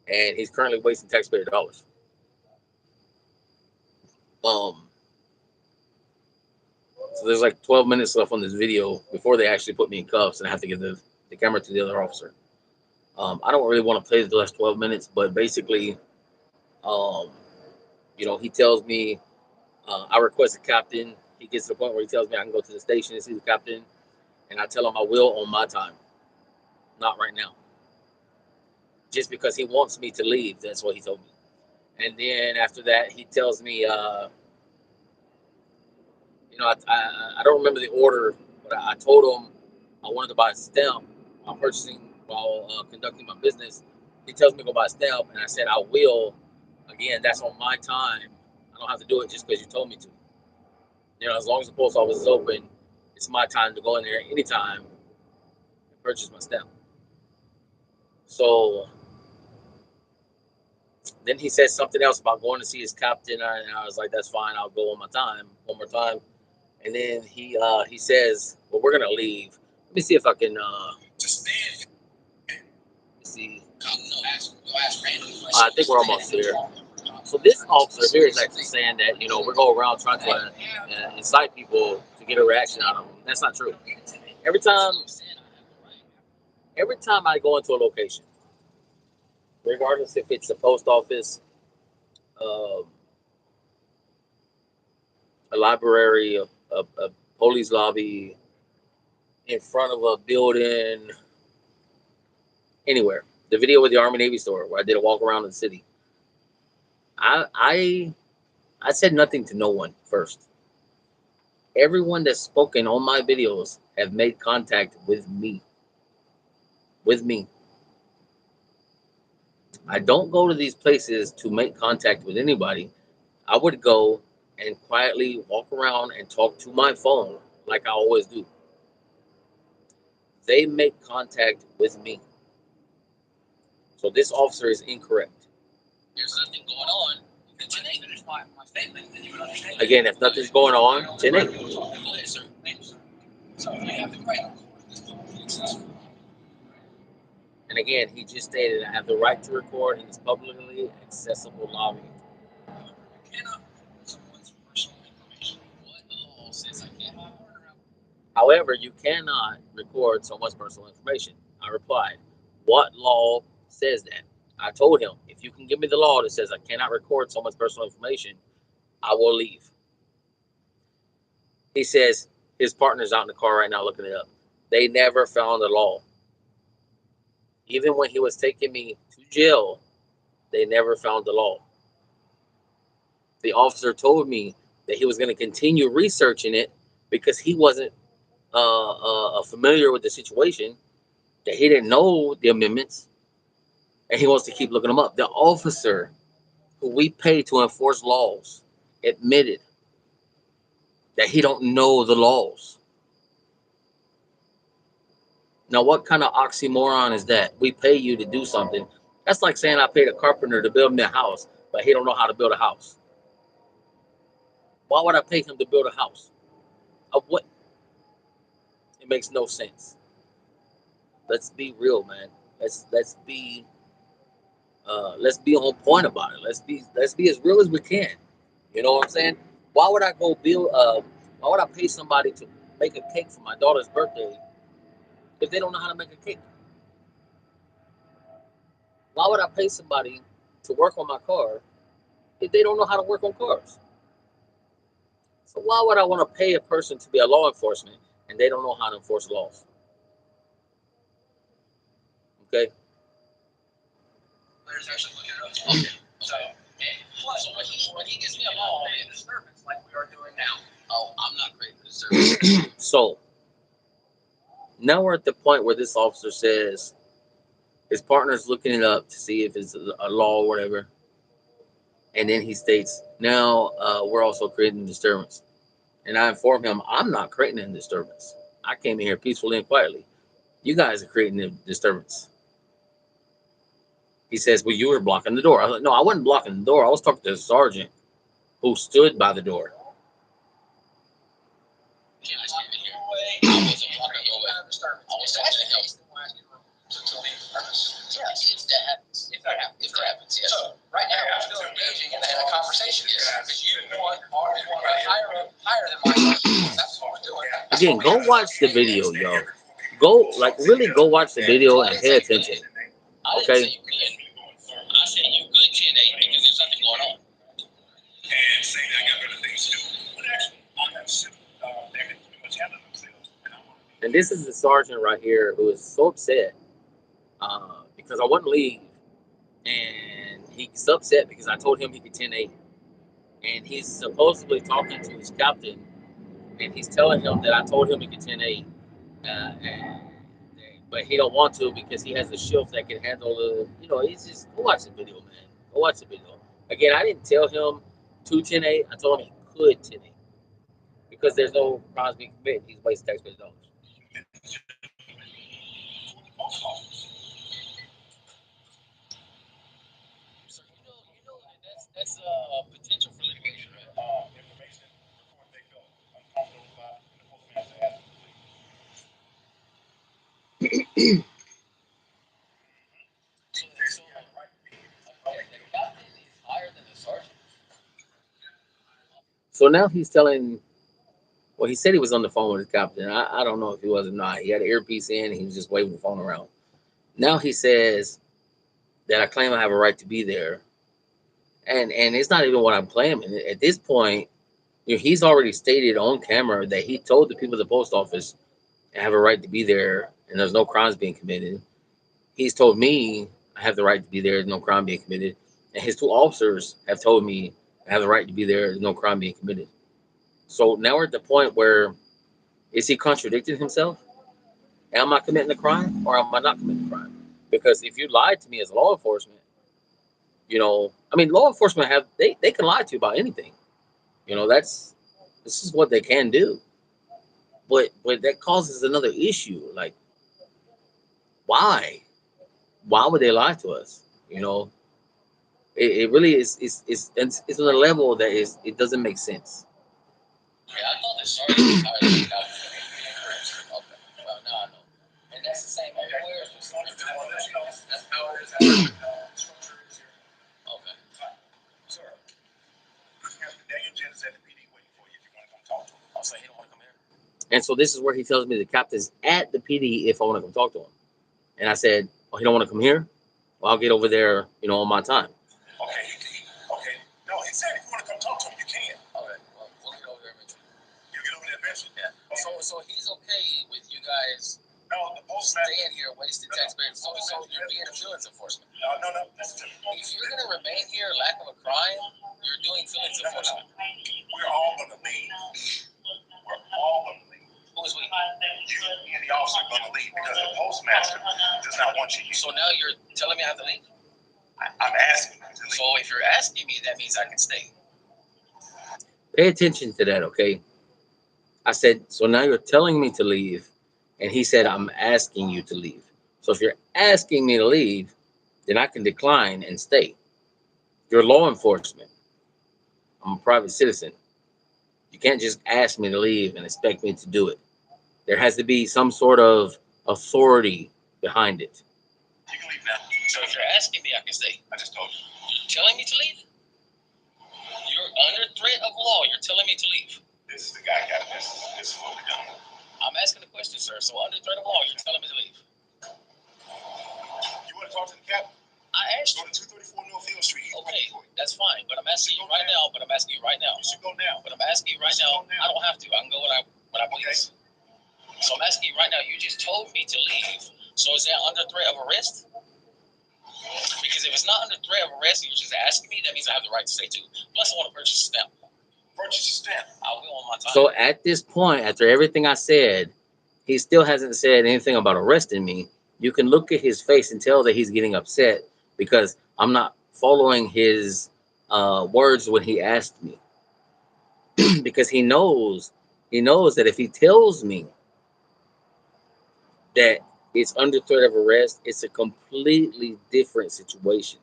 and he's currently wasting taxpayer dollars. So there's like 12 minutes left on this video before they actually put me in cuffs, and I have to give the camera to the other officer. I don't really want to play the last 12 minutes, but basically, he tells me, I request a captain. He gets to the point where he tells me I can go to the station and see the captain, and I tell him I will on my time, not right now. Just because he wants me to leave, that's what he told me. And then after that, he tells me, I don't remember the order, but I told him I wanted to buy a stamp while conducting my business. He tells me to go buy a stamp, and I said I will. Again, that's on my time. I don't have to do it just because you told me to. As long as the post office is open, it's my time to go in there anytime and purchase my stamp. So then he said something else about going to see his captain, and I was like, that's fine. I'll go on my time, one more time. And then he says, well, we're going to leave. Let me see if I can just stand. See. I think we're almost there. So this officer here is actually saying that, we're going around trying to incite people to get a reaction out of them. That's not true. Every time I go into a location, regardless if it's a post office, a library, a police lobby, in front of a building, anywhere. The video with the Army Navy store where I did a walk around the city. I said nothing to no one first. Everyone that's spoken on my videos have made contact with me. I don't go to these places to make contact with anybody. I would go and quietly walk around and talk to my phone like I always do. They make contact with me. So this officer is incorrect. There's nothing going on. Again, if nothing's going on, 10-8. And again, he just stated I have the right to record in this publicly accessible lobby. You cannot record someone's personal information. What law says I cannot? However, you cannot record someone's personal information. I replied, what law says that? I told him, if you can give me the law that says I cannot record someone's personal information, I will leave. He says his partner's out in the car right now looking it up. They never found the law. Even when he was taking me to jail, they never found the law. The officer told me that he was going to continue researching it because he wasn't familiar with the situation, that he didn't know the amendments, and he wants to keep looking them up. The officer who we pay to enforce laws admitted that he don't know the laws. Now, what kind of oxymoron is that? We pay you to do something. That's like saying I paid a carpenter to build me a house, but he don't know how to build a house. Why would I pay him to build a house? Of what? It makes no sense. Let's be real, man. Let's be on point about it. Let's be as real as we can. You know what I'm saying? Why would I go build? Why would I pay somebody to make a cake for my daughter's birthday if they don't know how to make a cake? Why would I pay somebody to work on my car if they don't know how to work on cars? So why would I want to pay a person to be a law enforcement and they don't know how to enforce laws? Okay. Players actually look it up. Okay. So, so when he gives me a law, a disturbance like we are doing now. Oh, I'm not creating a disturbance. So now we're at the point where this officer says his partner's looking it up to see if it's a law or whatever. And then he states, now we're also creating a disturbance. And I inform him, I'm not creating a disturbance. I came in here peacefully and quietly. You guys are creating a disturbance. He says, well, you were blocking the door. I was like, no, I wasn't blocking the door. I was talking to the sergeant who stood by the door. Yeah, I came in here. I wasn't blocking the way. I was talking to him. To leave the premise. Yes. If that happens. If that happens, yes. So, right now, we're still engaging in a conversation here. Because you want higher than myself. That's what we're doing. Again, go watch the video, y'all. Really go watch the video and pay attention. Okay? I said you good 10-8 because there's nothing going on. And saying I got better things to do. But actually, I'm not sure they're pretty much handling themselves. And this is the sergeant right here who is so upset because I wouldn't leave. And he's upset because I told him he could 10-8. And he's supposedly talking to his captain. And he's telling him that I told him he could 10-8. But he don't want to because he has a shift that can handle he's just, go watch the video, man. Go watch the video. Again, I didn't tell him to 10-8. I told him he could 10-8. Because there's no crimes being committed. He's wasting taxpayers' dollars. So that's potential for litigation, right? Information before they feel uncomfortable about the postman to ask the So now he's telling, well, he said he was on the phone with his captain. I don't know if he was or not. He had an earpiece in. He was just waving the phone around. Now he says that I claim I have a right to be there. And it's not even what I'm claiming. At this point, he's already stated on camera that he told the people at the post office I have a right to be there and there's no crimes being committed. He's told me I have the right to be there, there's no crime being committed. And his two officers have told me I have the right to be there, there's no crime being committed. So now we're at the point where, is he contradicting himself? Am I committing a crime or am I not committing a crime? Because if you lied to me as law enforcement, law enforcement they can lie to you about anything. This is what they can do. But that causes another issue. Like, why? Why would they lie to us? It really is. It's on a level that it doesn't make sense. Yeah, I thought this sergeant was hired as a cop. Okay, well, now I know. And that's that's the same everywhere. That's how it is. Okay. Sir, Daniel Jen is at the PD waiting for you if you want to come talk to him. I'll say he don't want to come here. And so this is where he tells me the captain's at the PD if I want to come talk to him. And I said, oh, he don't want to come here? Well, I'll get over there, on my time. Okay. No, he said if you want to come talk to him, you can. Okay. Well, we'll get over there eventually. You get over there eventually? Yeah. So he's okay with you guys staying here, wasting taxpayers. So you're being a feelings enforcement. No. If you're going to remain here, lack of a crime, you're doing feelings enforcement. We're all going to leave. Who is we? You and the officer are going to leave because the postmaster does not want you. So now you're telling me I have to leave? I'm asking you to leave. So if you're asking me, that means I can stay. Pay attention to that, okay? I said, so now you're telling me to leave. And he said, I'm asking you to leave. So if you're asking me to leave, then I can decline and stay. You're law enforcement. I'm a private citizen. You can't just ask me to leave and expect me to do it. There has to be some sort of authority behind it. You can leave now. So if you're asking me, I can stay. I just told you. You're telling me to leave? You're under threat of law. You're telling me to leave. This is the guy got this. This is what we're doing. I'm asking a question, sir. So under threat of law, you're telling me to leave. You want to talk to the captain? I asked you. Go to 234 Northfield Street. Okay, that's fine. But I'm asking you right now. You should go now. But I'm asking you right now. I don't have to. I can go when I please. So I'm asking you right now. You just told me to leave. So is that under threat of arrest? Because if it's not under threat of arrest, you're just asking me, that means I have the right to stay too. Plus, I want to purchase a stamp. Purchase a stamp. I will on my time. So at this point, after everything I said, he still hasn't said anything about arresting me. You can look at his face and tell that he's getting upset because I'm not following his words when he asked me. Because he knows that if he tells me that it's under threat of arrest, it's a completely different situation.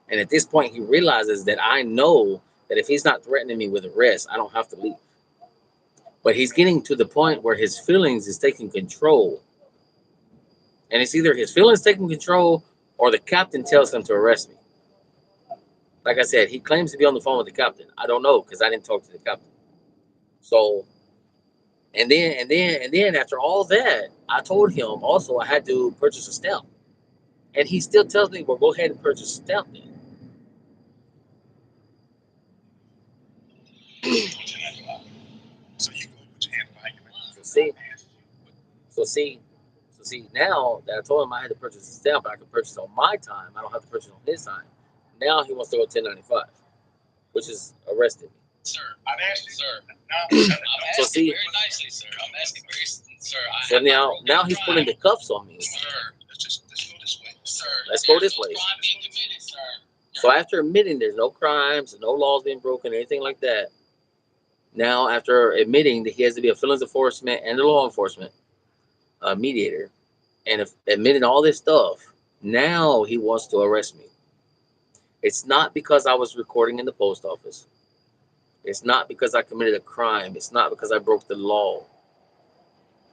And at this point, he realizes that I know that if he's not threatening me with arrest, I don't have to leave. But he's getting to the point where his feelings is taking control. And it's either his feelings taking control or the captain tells him to arrest me. Like I said, he claims to be on the phone with the captain. I don't know because I didn't talk to the captain. So, and then after all that, I told him also I had to purchase a stamp. And he still tells me, well, go ahead and purchase a stamp then. So you go put your hand behind your back. So see, now that I told him I had to purchase a stamp, I can purchase on my time. I don't have to purchase on his time. Now he wants to go 1095, which is arrested me. Sir, I'm asking, sir. I'm asking very nicely, sir. I'm asking very, sir. So now he's putting the cuffs on me. Sir, let's go this way. Sir, let's go this way. Crime being committed, sir. So after admitting there's no crimes, no laws being broken, anything like that, now after admitting that he has to be a feelings enforcement and a law enforcement mediator, and if admitting all this stuff, now he wants to arrest me. It's not because I was recording in the post office. It's not because I committed a crime. It's not because I broke the law.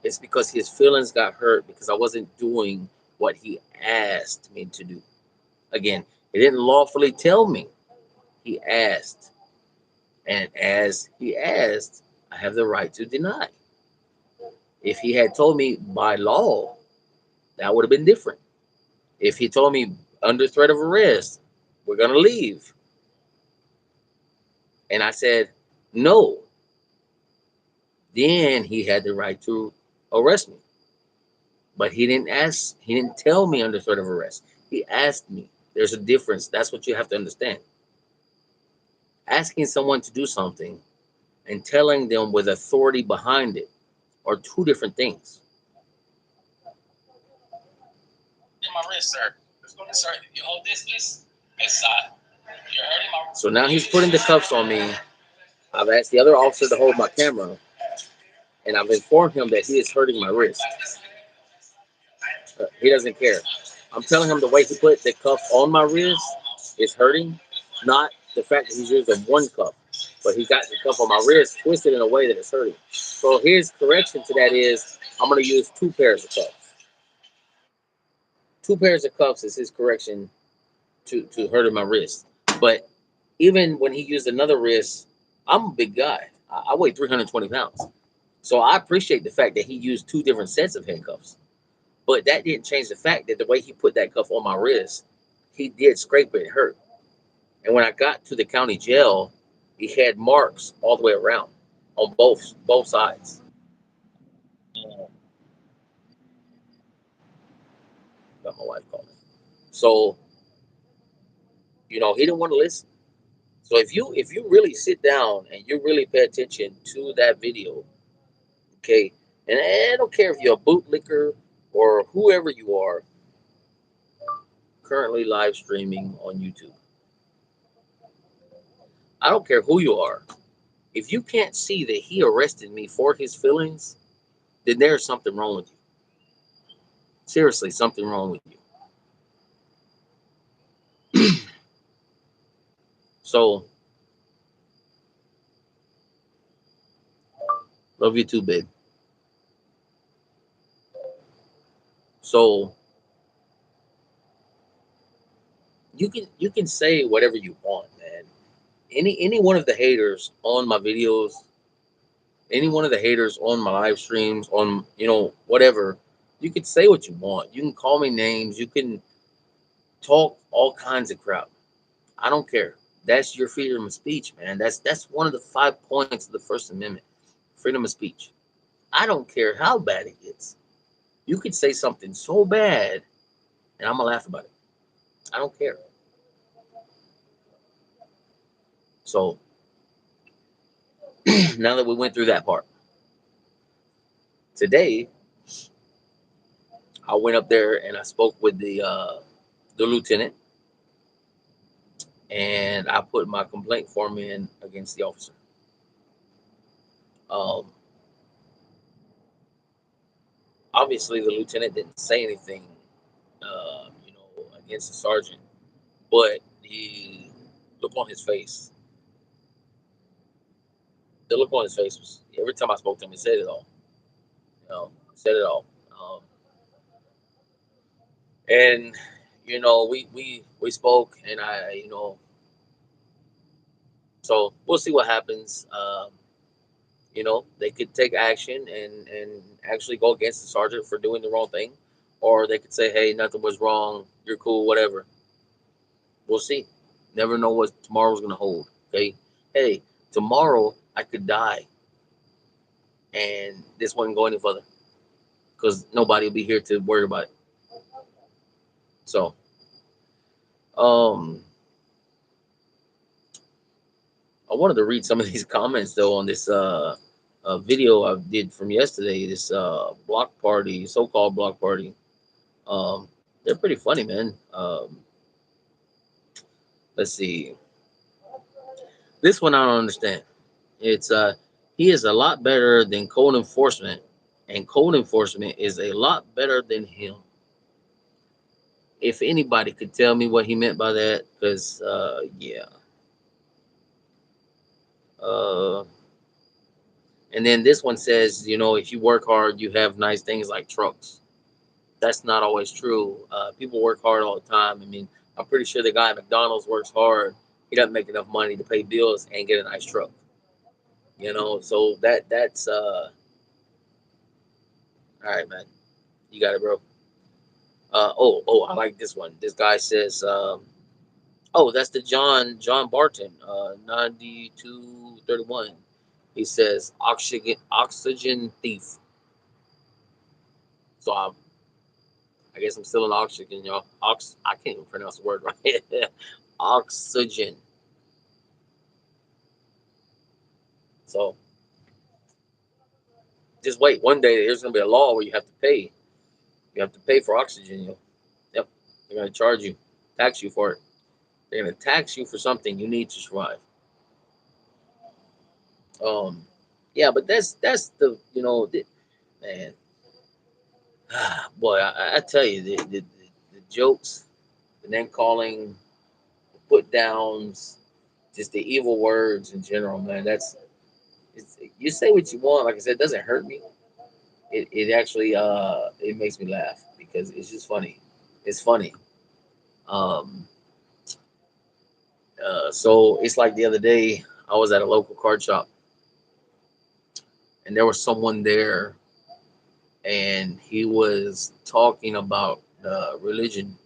It's because his feelings got hurt because I wasn't doing what he asked me to do. Again, he didn't lawfully tell me. He asked. And as he asked, I have the right to deny. If he had told me by law, that would have been different. If he told me under threat of arrest, we're going to leave. And I said, no. Then he had the right to arrest me. But he didn't tell me under threat of arrest. He asked me. There's a difference. That's what you have to understand. Asking someone to do something and telling them with authority behind it are two different things. In my wrist, sir. Sir, you hold this side. You're hurting my wrist. So now he's putting the cuffs on me. I've asked the other officer to hold my camera, and I've informed him that he is hurting my wrist. He doesn't care. I'm telling him the way he put the cuff on my wrist is hurting, not the fact that he's using one cuff, but he got the cuff on my wrist twisted in a way that it's hurting. So his correction to that is I'm going to use two pairs of cuffs. 2 pairs of cuffs is his correction to hurting my wrist. But even when he used another wrist, I'm a big guy. I weigh 320 pounds. So I appreciate the fact that he used 2 different sets of handcuffs. But that didn't change the fact that the way he put that cuff on my wrist, he did scrape it and hurt. And when I got to the county jail, he had marks all the way around on both sides. Got my wife calling. So, he didn't want to listen. So if you really sit down and you really pay attention to that video, okay, and I don't care if you're a bootlicker or whoever you are, currently live streaming on YouTube. I don't care who you are. If you can't see that he arrested me for his feelings, then there's something wrong with you. Seriously, something wrong with you. So, love you too, babe. So, you can say whatever you want, man. Any one of the haters on my videos, any one of the haters on my live streams, on whatever, you can say what you want. You can call me names. You can talk all kinds of crap. I don't care. That's your freedom of speech, man. That's one of the 5 points of the First Amendment, freedom of speech. I don't care how bad it gets. You could say something so bad, and I'm gonna laugh about it. I don't care. So now that we went through that part, today I went up there and I spoke with the lieutenant, and I put my complaint form in against the officer. Um, Obviously, the lieutenant didn't say anything, against the sergeant, but the look on his face, the look on his face was every time I spoke to him, he said it all. Said it all. And we spoke, and so we'll see what happens. They could take action and actually go against the sergeant for doing the wrong thing, or they could say, "Hey, nothing was wrong. You're cool. Whatever." We'll see. Never know what tomorrow's gonna hold. Okay. Hey, tomorrow I could die, and this wouldn't go any further because nobody will be here to worry about it. So, um, I wanted to read some of these comments though on this video I did from yesterday. This block party, so-called block party. Um, they're pretty funny, man. Let's see. This one I don't understand. It's he is a lot better than code enforcement, and code enforcement is a lot better than him. If anybody could tell me what he meant by that, because yeah. Uh, and then this one says, if you work hard, you have nice things like trucks. That's not always true. People work hard all the time. I mean, I'm pretty sure the guy at McDonald's works hard. He doesn't make enough money to pay bills and get a nice truck. So that's all right, man. You got it, bro. I like this one. This guy says, that's the John Barton, 9231. He says oxygen thief. So I guess I'm still in oxygen, y'all. I can't even pronounce the word right. Oxygen. So just wait. One day there's gonna be a law where you have to pay. You have to pay for oxygen. Yep. They're gonna charge you, tax you for it. They're gonna tax you for something you need to survive. Um, yeah, but that's the man. Boy, I tell you the jokes, the name calling, the put downs, just the evil words in general, man. You say what you want. Like I said, it doesn't hurt me. It actually it makes me laugh because it's just funny. It's funny. Um, so it's like the other day, I was at a local card shop, and there was someone there, and he was talking about religion,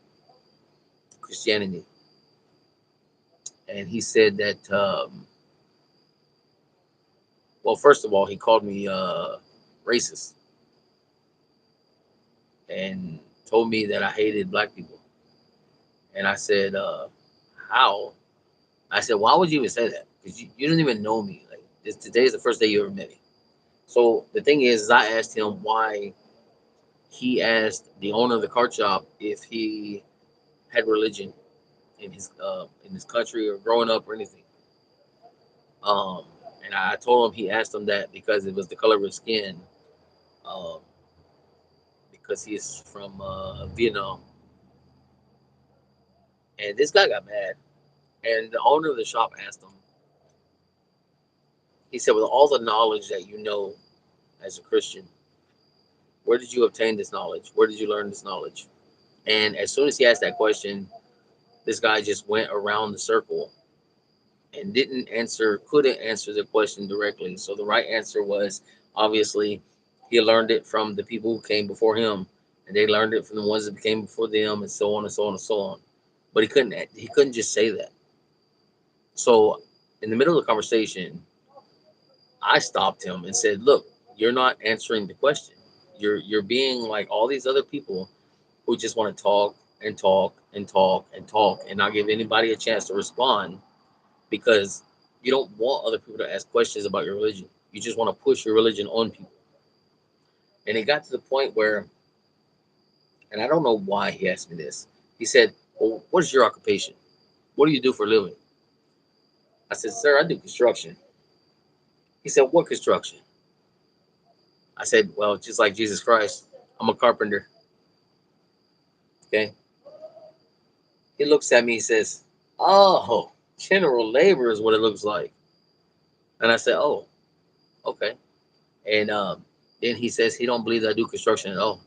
Christianity, and he said that. Well, first of all, he called me racist and told me that I hated black people. And I said, "How?" I said, "Why would you even say that? Because you don't even know me. Like today is the first day you ever met me." So the thing is I asked him why he asked the owner of the card shop if he had religion in his country or growing up or anything. Um, and I told him he asked him that because it was the color of his skin. Um, because he is from Vietnam. And this guy got mad. And the owner of the shop asked him, he said, with all the knowledge that you know as a Christian, where did you obtain this knowledge? Where did you learn this knowledge? And as soon as he asked that question, this guy just went around the circle and couldn't answer the question directly. So the right answer was obviously he learned it from the people who came before him, and they learned it from the ones that came before them, and so on and so on and so on. But he couldn't just say that. So in the middle of the conversation, I stopped him and said, "Look, you're not answering the question. You're being like all these other people who just want to talk and talk and talk and talk and not give anybody a chance to respond because you don't want other people to ask questions about your religion. You just want to push your religion on people." And it got to the point where, and I don't know why he asked me this. He said, "Well, what is your occupation? What do you do for a living?" I said, "Sir, I do construction." He said, "What construction?" I said, "Well, just like Jesus Christ, I'm a carpenter." Okay. He looks at me, he says, "Oh, general labor is what it looks like." And I said, "Oh, okay." And then he says he don't believe that I do construction at all.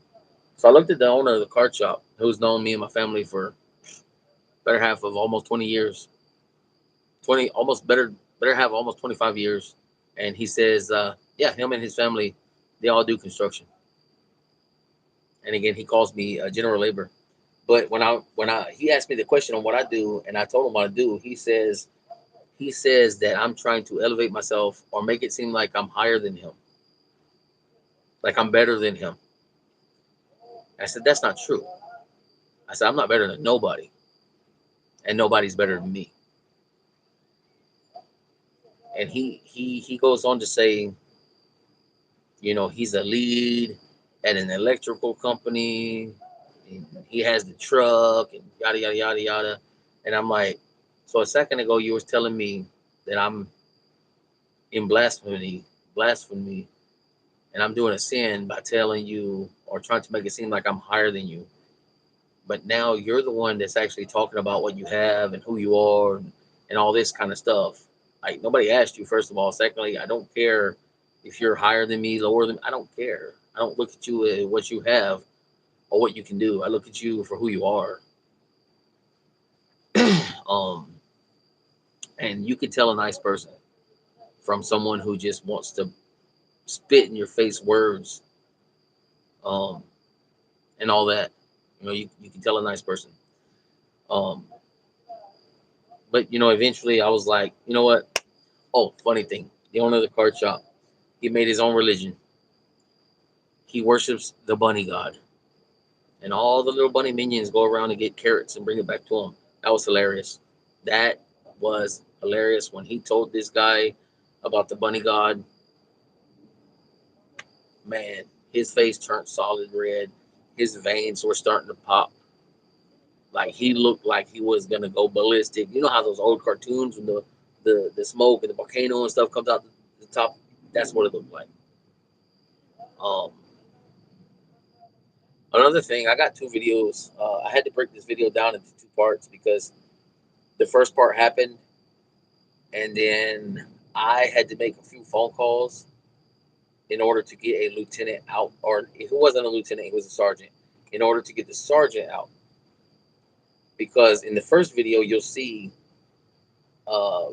So I looked at the owner of the card shop, who's known me and my family for better half of almost 20 years, 20 almost better have almost 25 years. And he says, yeah, him and his family, they all do construction. And again, he calls me general labor. But when I he asked me the question on what I do, and I told him what I do, he says that I'm trying to elevate myself or make it seem like I'm higher than him, like I'm better than him. I said that's not true. I said I'm not better than nobody, and nobody's better than me. And he goes on to say, he's a lead at an electrical company. And he has the truck and yada yada yada yada. And I'm like, so a second ago you was telling me that I'm in blasphemy, and I'm doing a sin by telling you or trying to make it seem like I'm higher than you. But now you're the one that's actually talking about what you have and who you are and all this kind of stuff. Like nobody asked you, first of all. Secondly, I don't care if you're higher than me, lower than me. I don't care. I don't look at you at what you have or what you can do. I look at you for who you are. um, and you can tell a nice person from someone who just wants to spit in your face words, um, and all that. You can tell a nice person. Um, but eventually I was like, you know what? Oh, funny thing. The owner of the card shop, he made his own religion. He worships the bunny god. And all the little bunny minions go around and get carrots and bring it back to him. That was hilarious. That was hilarious when he told this guy about the bunny god. Man, his face turned solid red. His veins were starting to pop. Like he looked like he was gonna go ballistic. You know how those old cartoons when the smoke and the volcano and stuff comes out the top? That's what it looked like. Um, Another thing, I got two videos. I had to break this video down into two parts because the first part happened, and then I had to make a few phone calls in order to get a lieutenant out, or he wasn't a lieutenant, he was a sergeant. In order to get the sergeant out, because in the first video you'll see uh,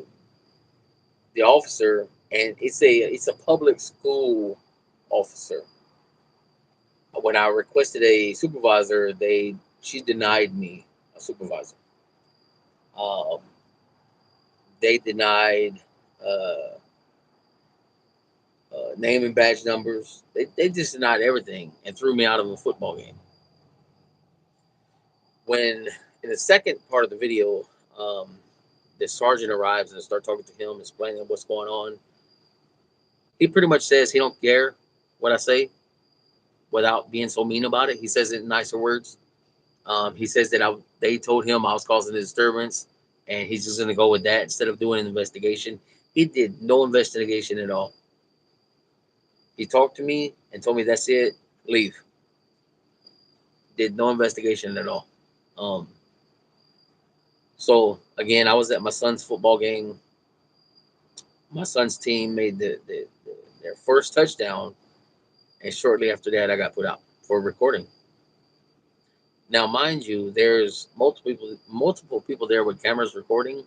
the officer, and it's a public school officer. When I requested a supervisor, she denied me a supervisor. Um, they denied uh, name and badge numbers. They just denied everything and threw me out of a football game. When in the second part of the video, um, the sergeant arrives and I start talking to him, explaining what's going on. He pretty much says he don't care what I say without being so mean about it. He says it in nicer words. He says that they told him I was causing a disturbance, and he's just going to go with that instead of doing an investigation. He did no investigation at all. He talked to me and told me that's it, leave. Did no investigation at all. Um, so again, I was at my son's football game. My son's team made their first touchdown, and shortly after that, I got put out for recording. Now, mind you, there's multiple people there with cameras recording,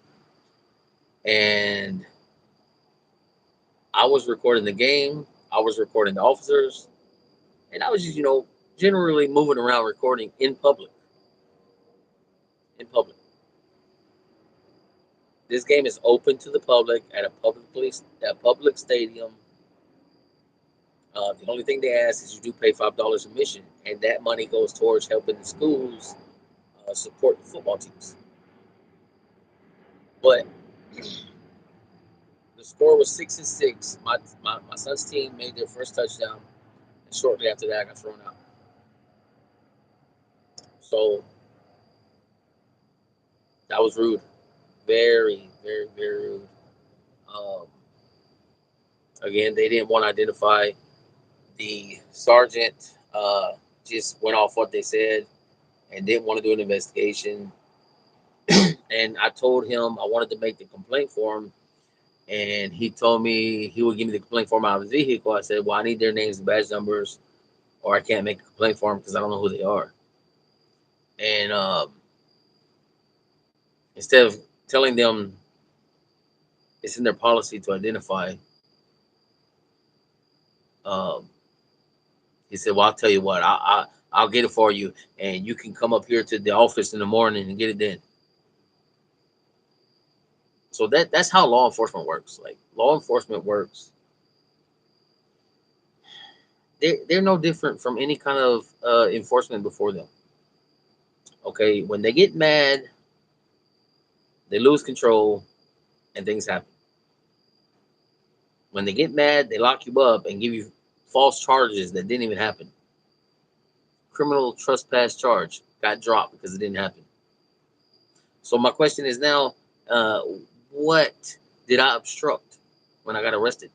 and I was recording the game. I was recording the officers, and I was just, generally moving around recording in public. In public, this game is open to the public at a public stadium. The only thing they ask is you do pay $5 admission, and that money goes towards helping the schools support the football teams. But the score was 6-6. My son's team made their first touchdown, and shortly after that, I got thrown out. So that was rude, very, very, very rude. Um, Again, they didn't want to identify the sergeant. Just went off what they said and didn't want to do an investigation. And I told him I wanted to make the complaint for him, and he told me he would give me the complaint form out of his vehicle. I said, "Well, I need their names and badge numbers, or I can't make a complaint for them because I don't know who they are." And instead of telling them it's in their policy to identify, um, he said, "Well, I'll tell you what, I'll get it for you, and you can come up here to the office in the morning and get it then." So that's how law enforcement works. Like, law enforcement works. They're no different from any kind of enforcement before them. Okay, when they get mad, they lose control, and things happen. When they get mad, they lock you up and give you false charges that didn't even happen. Criminal trespass charge got dropped because it didn't happen. So my question is now, uh, what did I obstruct when I got arrested?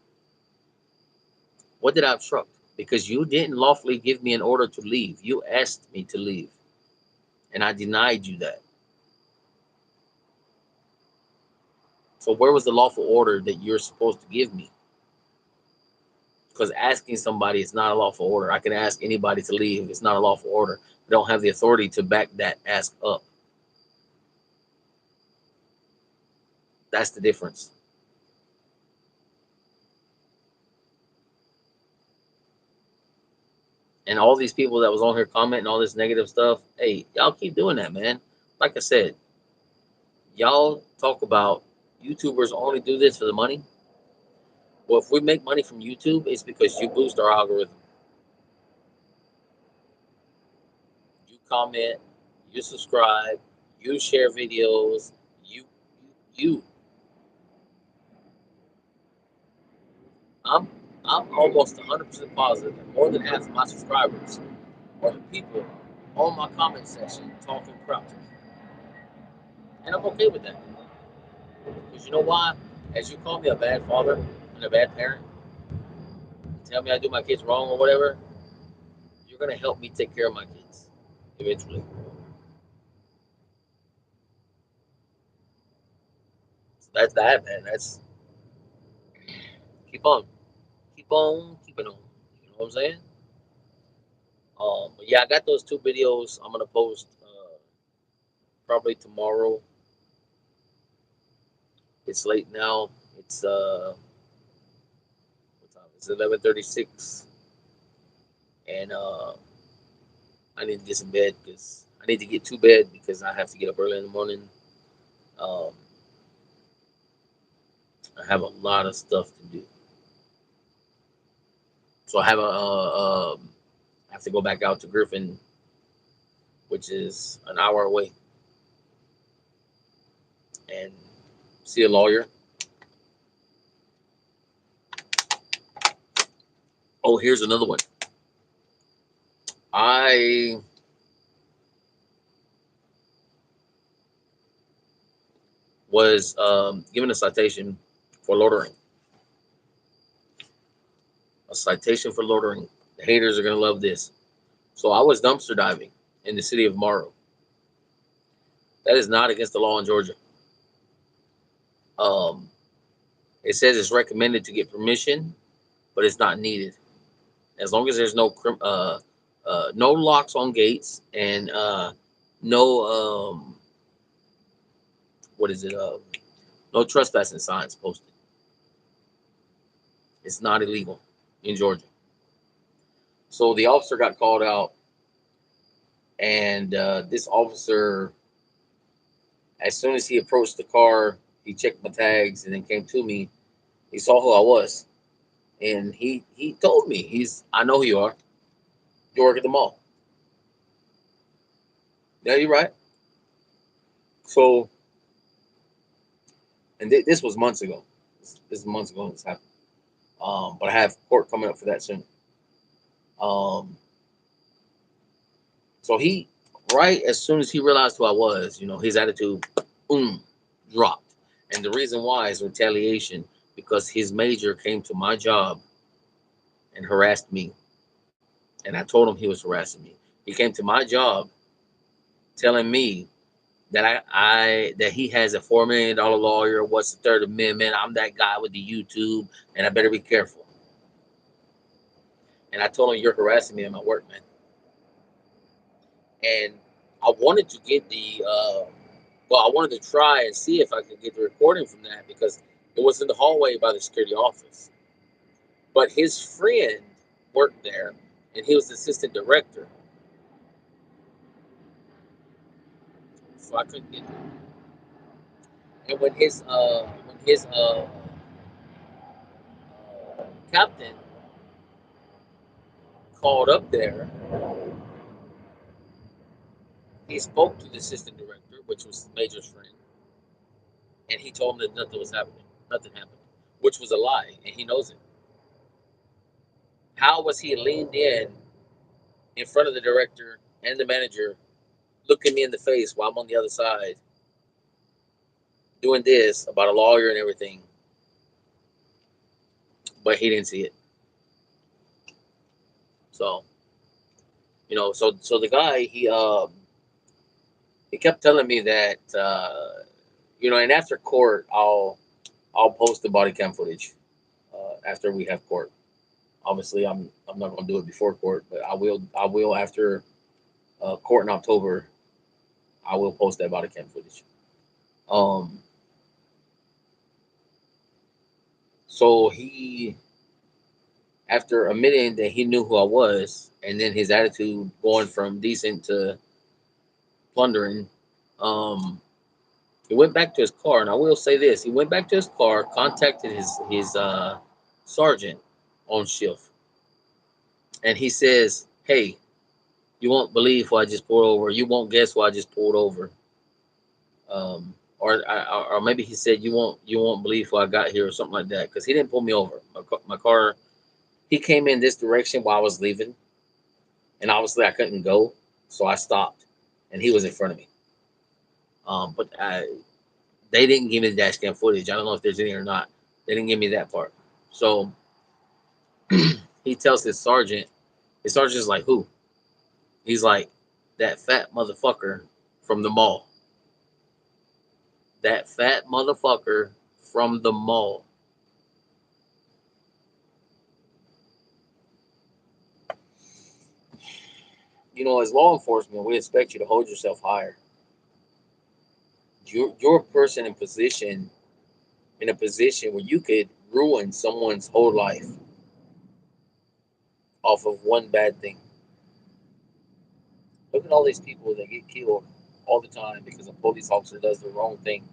What did I obstruct? Because you didn't lawfully give me an order to leave. You asked me to leave, and I denied you that. So where was the lawful order that you're supposed to give me? Because asking somebody is not a lawful order. I can ask anybody to leave. It's not a lawful order. I don't have the authority to back that ask up. That's the difference. And all these people that was on here commenting all this negative stuff, hey, y'all keep doing that, man. Like I said, y'all talk about YouTubers only do this for the money. Well, if we make money from YouTube, it's because you boost our algorithm. You comment, you subscribe, you share videos, you. I'm I'm almost 100% positive that more than half of my subscribers are the people on my comment section talking crap to me. And I'm okay with that. Because you know why? As you call me a bad father and a bad parent, tell me I do my kids wrong or whatever, you're gonna help me take care of my kids eventually. So that's that, man. That's keep on, keep on, keeping on. You know what I'm saying? But yeah, I got those two videos I'm gonna post probably tomorrow. It's late now. It's what time? It's 11:36, and I need to get some bed because I need to get to bed because I have to get up early in the morning. Um, I have a lot of stuff to do, so I have to go back out to Griffin, which is an hour away, and see a lawyer. Oh, here's another one. I was given a citation for loitering. A citation for loitering. The haters are gonna love this. So I was dumpster diving in the city of Morrow. That is not against the law in Georgia. Um, it says it's recommended to get permission, but it's not needed as long as there's no locks on gates and no what is it no trespassing signs posted. It's not illegal in Georgia. So the officer got called out, and this officer, as soon as he approached the car, he checked my tags and then came to me. He saw who I was, and he told me, I know who you are. You work at the mall. Yeah, you're right. So, and this was months ago. This is months ago this happened. But I have court coming up for that soon. Um, so right as soon as he realized who I was, his attitude, boom, dropped. And the reason why is retaliation because his major came to my job and harassed me. And I told him he was harassing me. He came to my job telling me that that he has a $4 million lawyer. What's the Third Amendment? I'm that guy with the YouTube, and I better be careful. And I told him, you're harassing me at my work, man. And I wanted to get I wanted to try and see if I could get the recording from that because it was in the hallway by the security office. But his friend worked there, and he was the assistant director, so I couldn't get there. And when his captain called up there, he spoke to the assistant director, which was the major's friend, and he told him that nothing was happening. Nothing happened, which was a lie, and he knows it. How was he leaned in front of the director and the manager, looking me in the face while I'm on the other side, doing this about a lawyer and everything, but he didn't see it. So, so the guy he kept telling me that and after court I'll post the body cam footage after we have court. Obviously, I'm not going to do it before court, but I will after court in October. I will post that body cam footage. Um, so he, after admitting that he knew who I was, and then his attitude going from decent to plundering, um, he went back to his car, and I will say this: he went back to his car, contacted his sergeant on shift, and he says, "Hey, you won't believe who I just pulled over. You won't guess who I just pulled over." Or maybe he said, "You won't believe who I got here," or something like that, because he didn't pull me over. My car, he came in this direction while I was leaving, and obviously I couldn't go, so I stopped, and he was in front of me. But they didn't give me the dash cam footage. I don't know if there's any or not. They didn't give me that part. So he tells his sergeant. His sergeant's like, "Who?" He's like, "That fat motherfucker from the mall. That fat motherfucker from the mall." As law enforcement, we expect you to hold yourself higher. You're a person in a position where you could ruin someone's whole life off of one bad thing. Look at all these people that get killed all the time because a police officer does the wrong thing.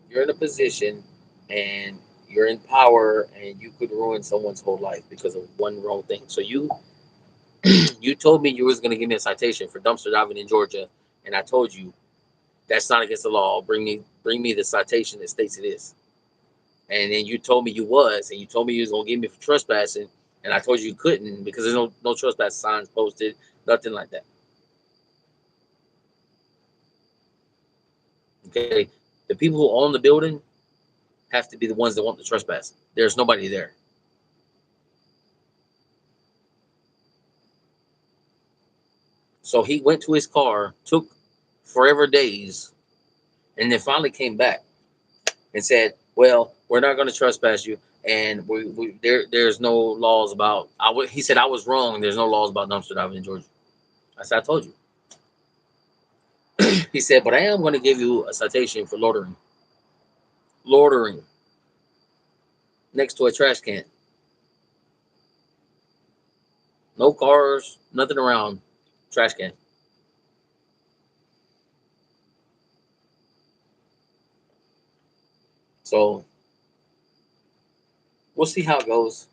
You're in a position and you're in power and you could ruin someone's whole life because of one wrong thing. So you told me you was gonna give me a citation for dumpster diving in Georgia, and I told you that's not against the law. Bring me the citation that states it is. And then you told me you was, and you told me you was gonna give me for trespassing, and I told you couldn't because there's no trespass signs posted, nothing like that. Okay, the people who own the building have to be the ones that want the trespass. There's nobody there. So he went to his car, took forever days, and then finally came back and said, "Well, we're not going to trespass you, and there's no laws about." He said I was wrong. There's no laws about dumpster diving in Georgia. I said I told you. He said, "But I am going to give you a citation for loitering. Loitering next to a trash can. No cars, nothing around. Trash can." So we'll see how it goes.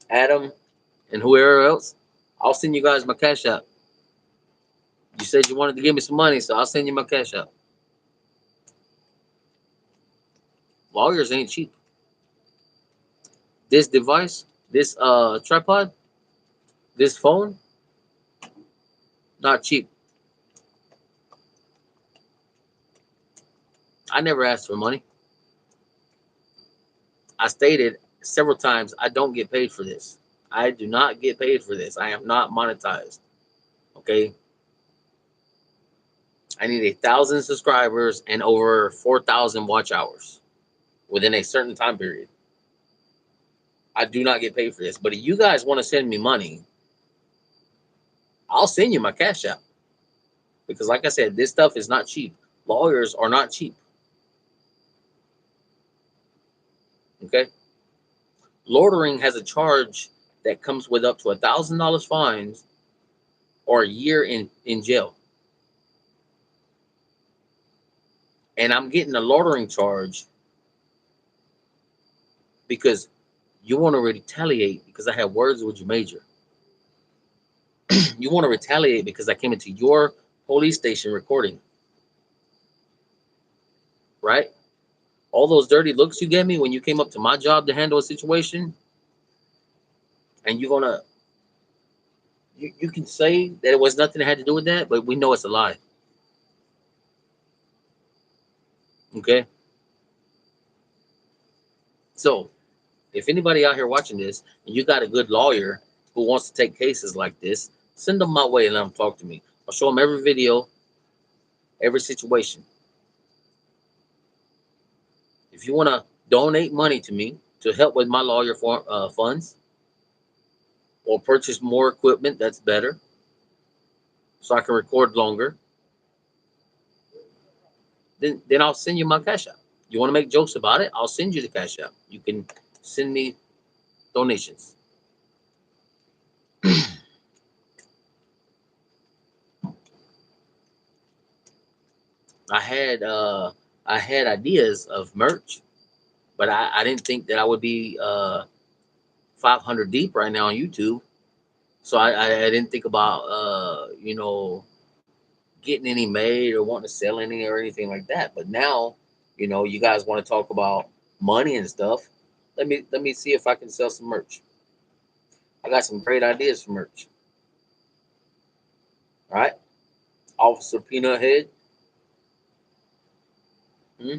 Adam and whoever else, I'll send you guys my cash app. You said you wanted to give me some money, so I'll send you my cash app. Lawyers ain't cheap. This device, this tripod, this phone, not cheap. I never asked for money. I stated several times I don't get paid for this. I do not get paid for this. I am not monetized. Okay. I need 1,000 subscribers and over 4,000 watch hours within a certain time period. I do not get paid for this. But if you guys want to send me money, I'll send you my cash app. Because like I said, this stuff is not cheap. Lawyers are not cheap. Okay. Loitering has a charge that comes with up to $1,000 fines or a year in jail. And I'm getting a loitering charge because you want to retaliate because I had words with your major. You want to retaliate because I came into your police station recording, right? All those dirty looks you gave me when you came up to my job to handle a situation, and you can say that it was nothing that had to do with that, but we know it's a lie. Okay? So if anybody out here watching this and you got a good lawyer who wants to take cases like this, send them my way and let them talk to me. I'll show them every video, every situation. If you want to donate money to me to help with my lawyer funds or purchase more equipment that's better so I can record longer, then I'll send you my cash app. You want to make jokes about it? I'll send you the cash app. You can send me donations. I had ideas of merch, but I didn't think that I would be 500 deep right now on YouTube. So I didn't think about getting any made or wanting to sell any or anything like that. But now, you guys want to talk about money and stuff. Let me see if I can sell some merch. I got some great ideas for merch. All right, Officer Peanut Head. Hmm?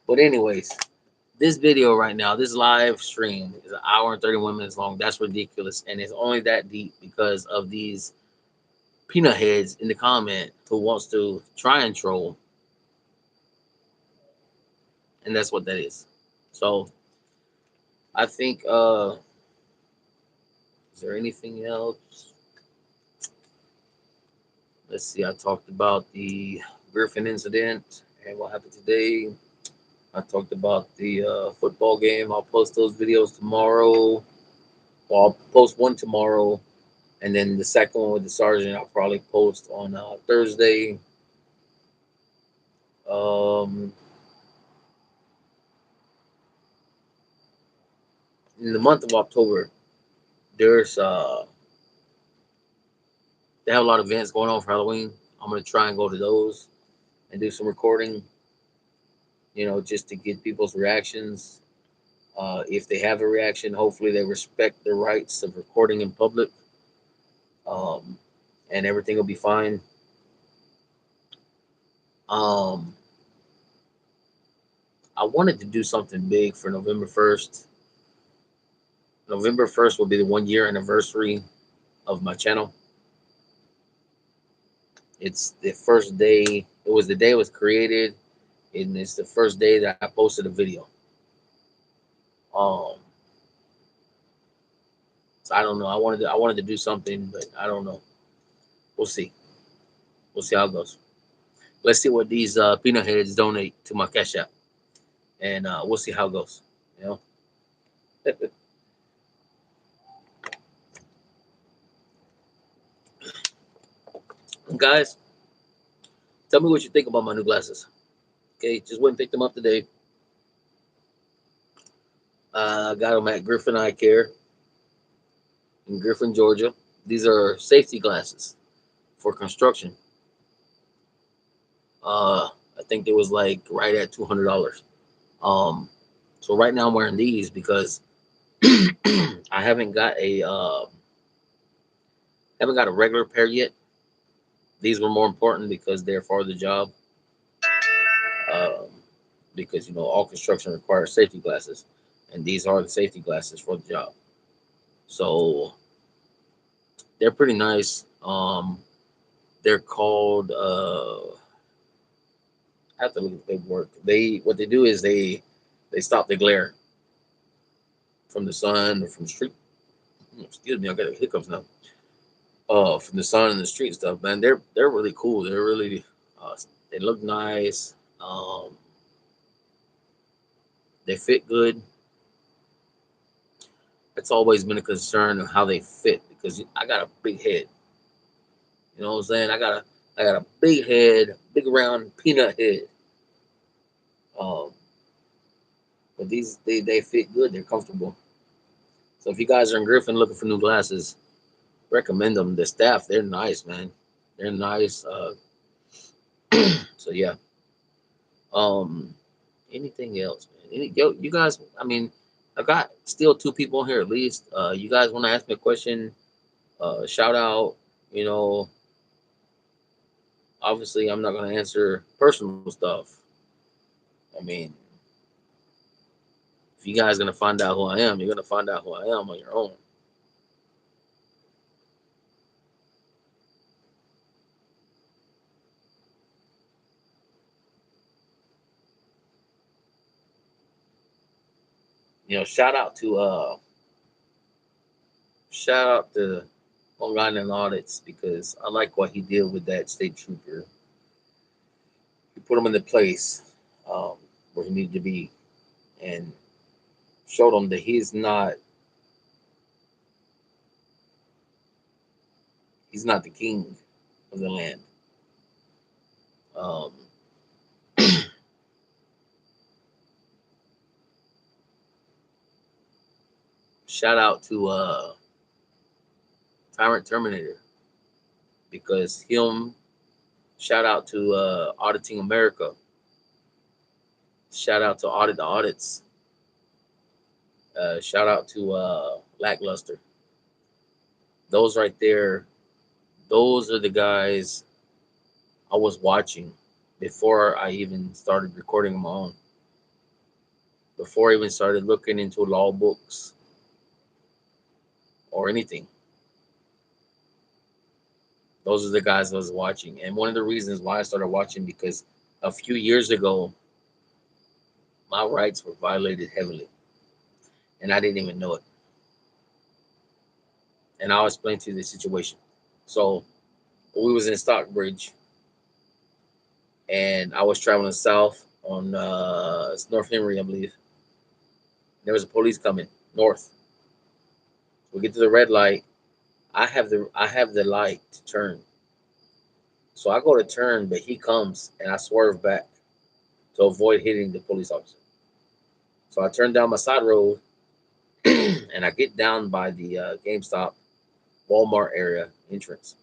But anyways, this video right now, this live stream is an hour and 31 minutes long. That's ridiculous, and it's only that deep because of these peanut heads in the comment who wants to try and troll, and that's what that is. So I think Is there anything else? Let's see. I talked about the Griffin incident and what happened today. I talked about the football game. I'll post those videos tomorrow. Well, I'll post one tomorrow, and then the second one with the sergeant I'll probably post on Thursday. Um, in the month of October, there's they have a lot of events going on for Halloween. I'm gonna try and go to those and do some recording. Just to get people's reactions. If they have a reaction, hopefully they respect the rights of recording in public, um, and everything will be fine. Um, I wanted to do something big for November 1st. November 1st will be the 1 year anniversary of my channel. It's the first day, it was the day it was created, and it's the first day that I posted a video. Um, so I don't know. I wanted to do something, but I don't know. We'll see. We'll see how it goes. Let's see what these peanut heads donate to my cash app, and we'll see how it goes. You know, guys, tell me what you think about my new glasses. Okay, just went and picked them up today. I got them at Griffin Eye Care in Griffin, Georgia. These are safety glasses for construction. I think it was like right at $200. Um, so right now I'm wearing these because I haven't got a regular pair yet. These were more important because they're for the job. Um, because all construction requires safety glasses, and these are the safety glasses for the job. So they're pretty nice. They're called. I have to look at the paperwork. What they do is they stop the glare from the sun or from the street. Excuse me, I got hiccups now. From the sun and the street stuff, man. They're really cool. They're really they look nice. They fit good. It's always been a concern of how they fit because I got a big head. You know what I'm saying? I got a big head, big round peanut head. Um, but these they fit good. They're comfortable. So if you guys are in Griffin looking for new glasses, recommend them. The staff, they're nice, man. They're nice. So yeah. Um, anything else, man? You guys? I mean, I got still two people here at least. You guys want to ask me a question? Shout out. You know, obviously, I'm not gonna answer personal stuff. I mean, if you guys gonna find out who I am, you're gonna find out who I am on your own. Shout out to Long Island Audits because I like what he did with that state trooper. He put him in the place um, where he needed to be and showed him that he's not the king of the land. Um, shout out to Tyrant Terminator because him. Shout out to Auditing America. Shout out to Audit the Audits. Shout out to Lackluster. Those right there, those are the guys I was watching before I even started recording on my own. Before I even started looking into law books or anything. Those are the guys I was watching. And one of the reasons why I started watching because a few years ago, my rights were violated heavily. And I didn't even know it. and I'll explain to you the situation. So we was in Stockbridge, and I was traveling south on it's North Henry, I believe. There was a police coming north. We get to the red light. I have the light to turn. So I go to turn, but he comes and I swerve back to avoid hitting the police officer. So I turn down my side road and I get down by the GameStop Walmart area entrance.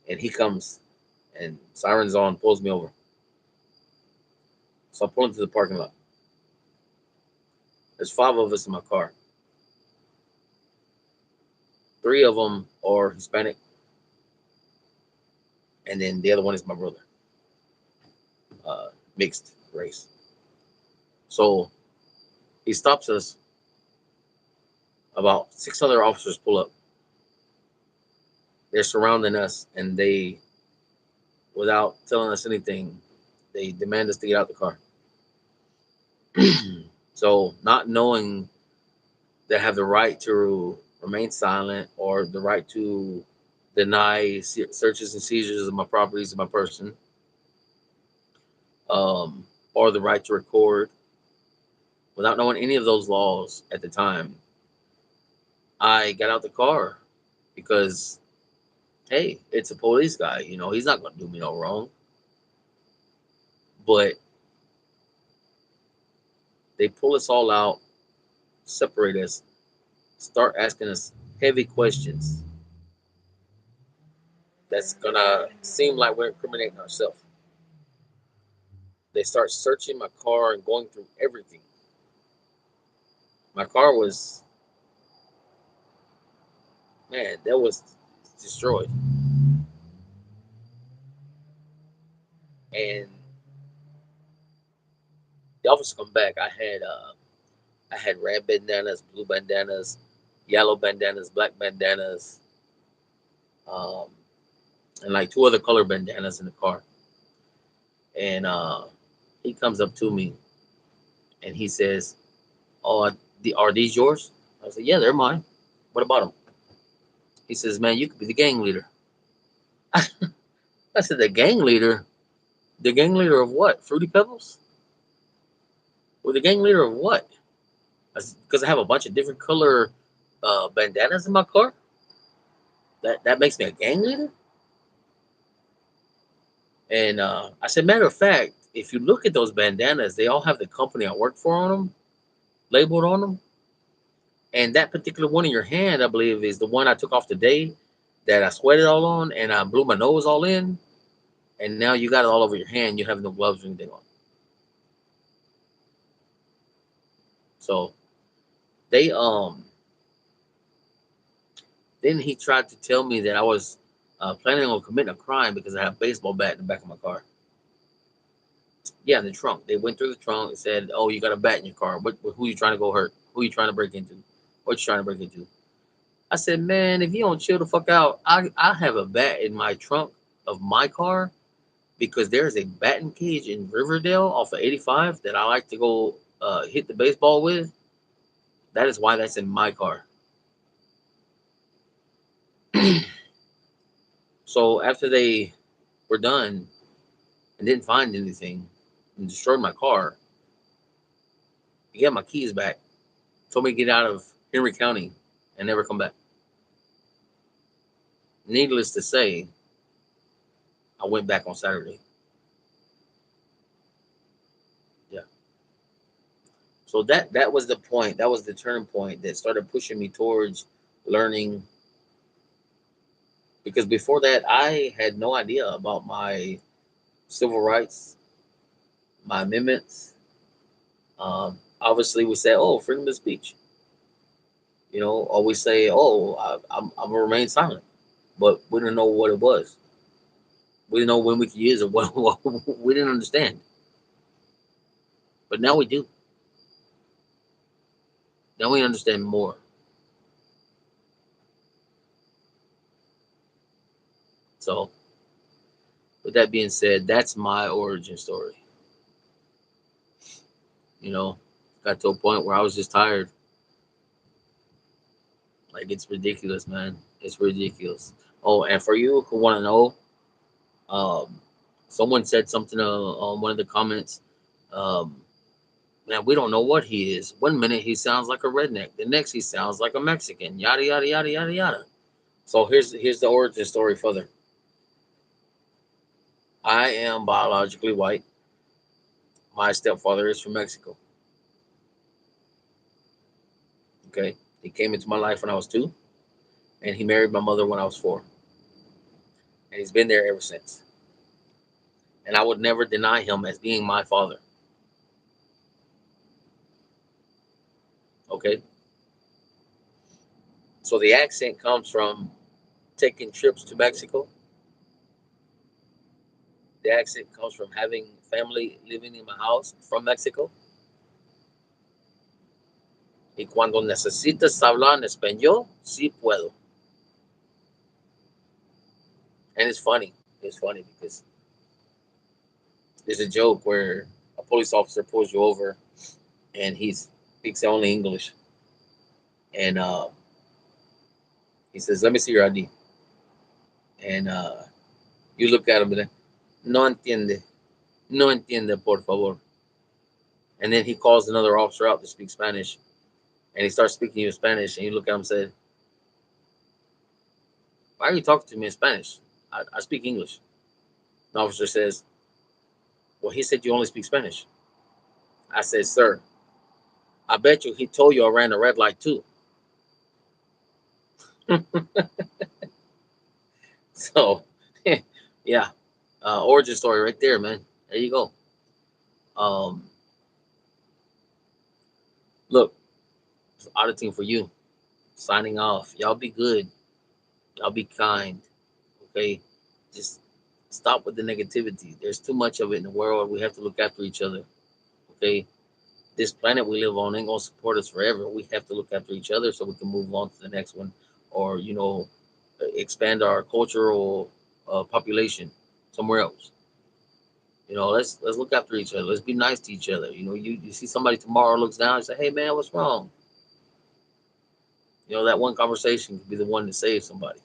And he comes and sirens on, pulls me over. So I pull into the parking lot. There's five of us in my car. Three of them are Hispanic, and then the other one is my brother, uh, mixed race. So he stops us. About six other officers pull up. They're surrounding us, and they, without telling us anything, they demand us to get out the car. So, not knowing they have the right to remain silent or the right to deny searches and seizures of my properties of my person, or the right to record, without knowing any of those laws at the time, I got out the car because, hey, it's a police guy. He's not going to do me no wrong. But they pull us all out, separate us, start asking us heavy questions that's going to seem like we're incriminating ourselves. They start searching my car and going through everything. My car was, man, that was destroyed. And the officer come back. I had red bandanas, blue bandanas, yellow bandanas, black bandanas, um, and like two other color bandanas in the car. And he comes up to me and he says, "Oh, are these yours?" I said, "Yeah, they're mine. What about them?" He says, "Man, you could be the gang leader." I said, "The gang leader? The gang leader of what? Fruity Pebbles? Well, the gang leader of what?" Because I have a bunch of different color bandanas in my car. That makes me a gang leader. And I said, matter of fact, if you look at those bandanas, they all have the company I work for on them, labeled on them. And that particular one in your hand, I believe, is the one I took off today that I sweated all on and I blew my nose all in. And now you got it all over your hand. You have no gloves or anything on. So they then he tried to tell me that I was planning on committing a crime because I had a baseball bat in the back of my car. Yeah, in the trunk. They went through the trunk and said, "Oh, you got a bat in your car. Who you trying to go hurt? Who you trying to break into? What you trying to break into?" I said, "Man, if you don't chill the fuck out, I have a bat in my trunk of my car because there's a batting cage in Riverdale off of 85 that I like to go hit the baseball with. That is why that's in my car." So after they were done and didn't find anything and destroyed my car, he got my keys back, told me to get out of Henry County and never come back. Needless to say, I went back on Saturday. Yeah. So that was the point. That was the turning point that started pushing me towards learning. Because before that, I had no idea about my civil rights, my amendments. Obviously, we say, "Oh, freedom of speech." Or we say, "Oh, I'm gonna remain silent," but we didn't know what it was. We didn't know when we could use it. What we didn't understand, but now we do. Now we understand more. So, with that being said, that's my origin story. You know, got to a point where I was just tired. Like it's ridiculous, man. It's ridiculous. Oh, and for you who want to know, um, someone said something on one of the comments. Um, Man, we don't know what he is. One minute he sounds like a redneck, the next he sounds like a Mexican. Yada yada yada yada yada. So here's the origin story further. I am biologically white. My stepfather is from Mexico. Okay, he came into my life when I was 2, and he married my mother when I was 4, and he's been there ever since. And I would never deny him as being my father. Okay, so the accent comes from taking trips to Mexico. The accent comes from having family living in my house from Mexico. Y cuando necesitas hablar en español, sí puedo. And it's funny. It's funny because there's a joke where a police officer pulls you over and he speaks only English. And he says, "Let me see your ID." And you look at him and then, "No entiende. No entiende, por favor." And then he calls another officer out to speak Spanish. And he starts speaking to you in Spanish. And you look at him and say, "Why are you talking to me in Spanish? I speak English." The officer says, "Well, he said you only speak Spanish." I said, "Sir, I bet you he told you I ran a red light too." So, yeah, origin story right there, man. There you go. Um, Look, it's auditing for you. Signing off. Y'all be good. Y'all be kind. Okay, just stop with the negativity. There's too much of it in the world. We have to look after each other. Okay, this planet we live on ain't gonna support us forever. We have to look after each other so we can move on to the next one, or expand our cultural population somewhere else. Let's look after each other. Let's be nice to each other. You see somebody tomorrow looks down and say, "Hey man, what's wrong?" That one conversation could be the one to save somebody.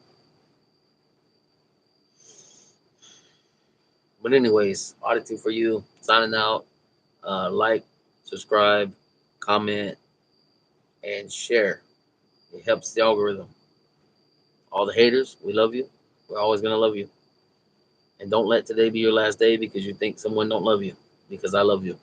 But anyways, auditing for you, signing out. Like, subscribe, comment, and share. It helps the algorithm. All the haters, we love you. We're always gonna love you. And don't let today be your last day because you think someone don't love you. Because I love you.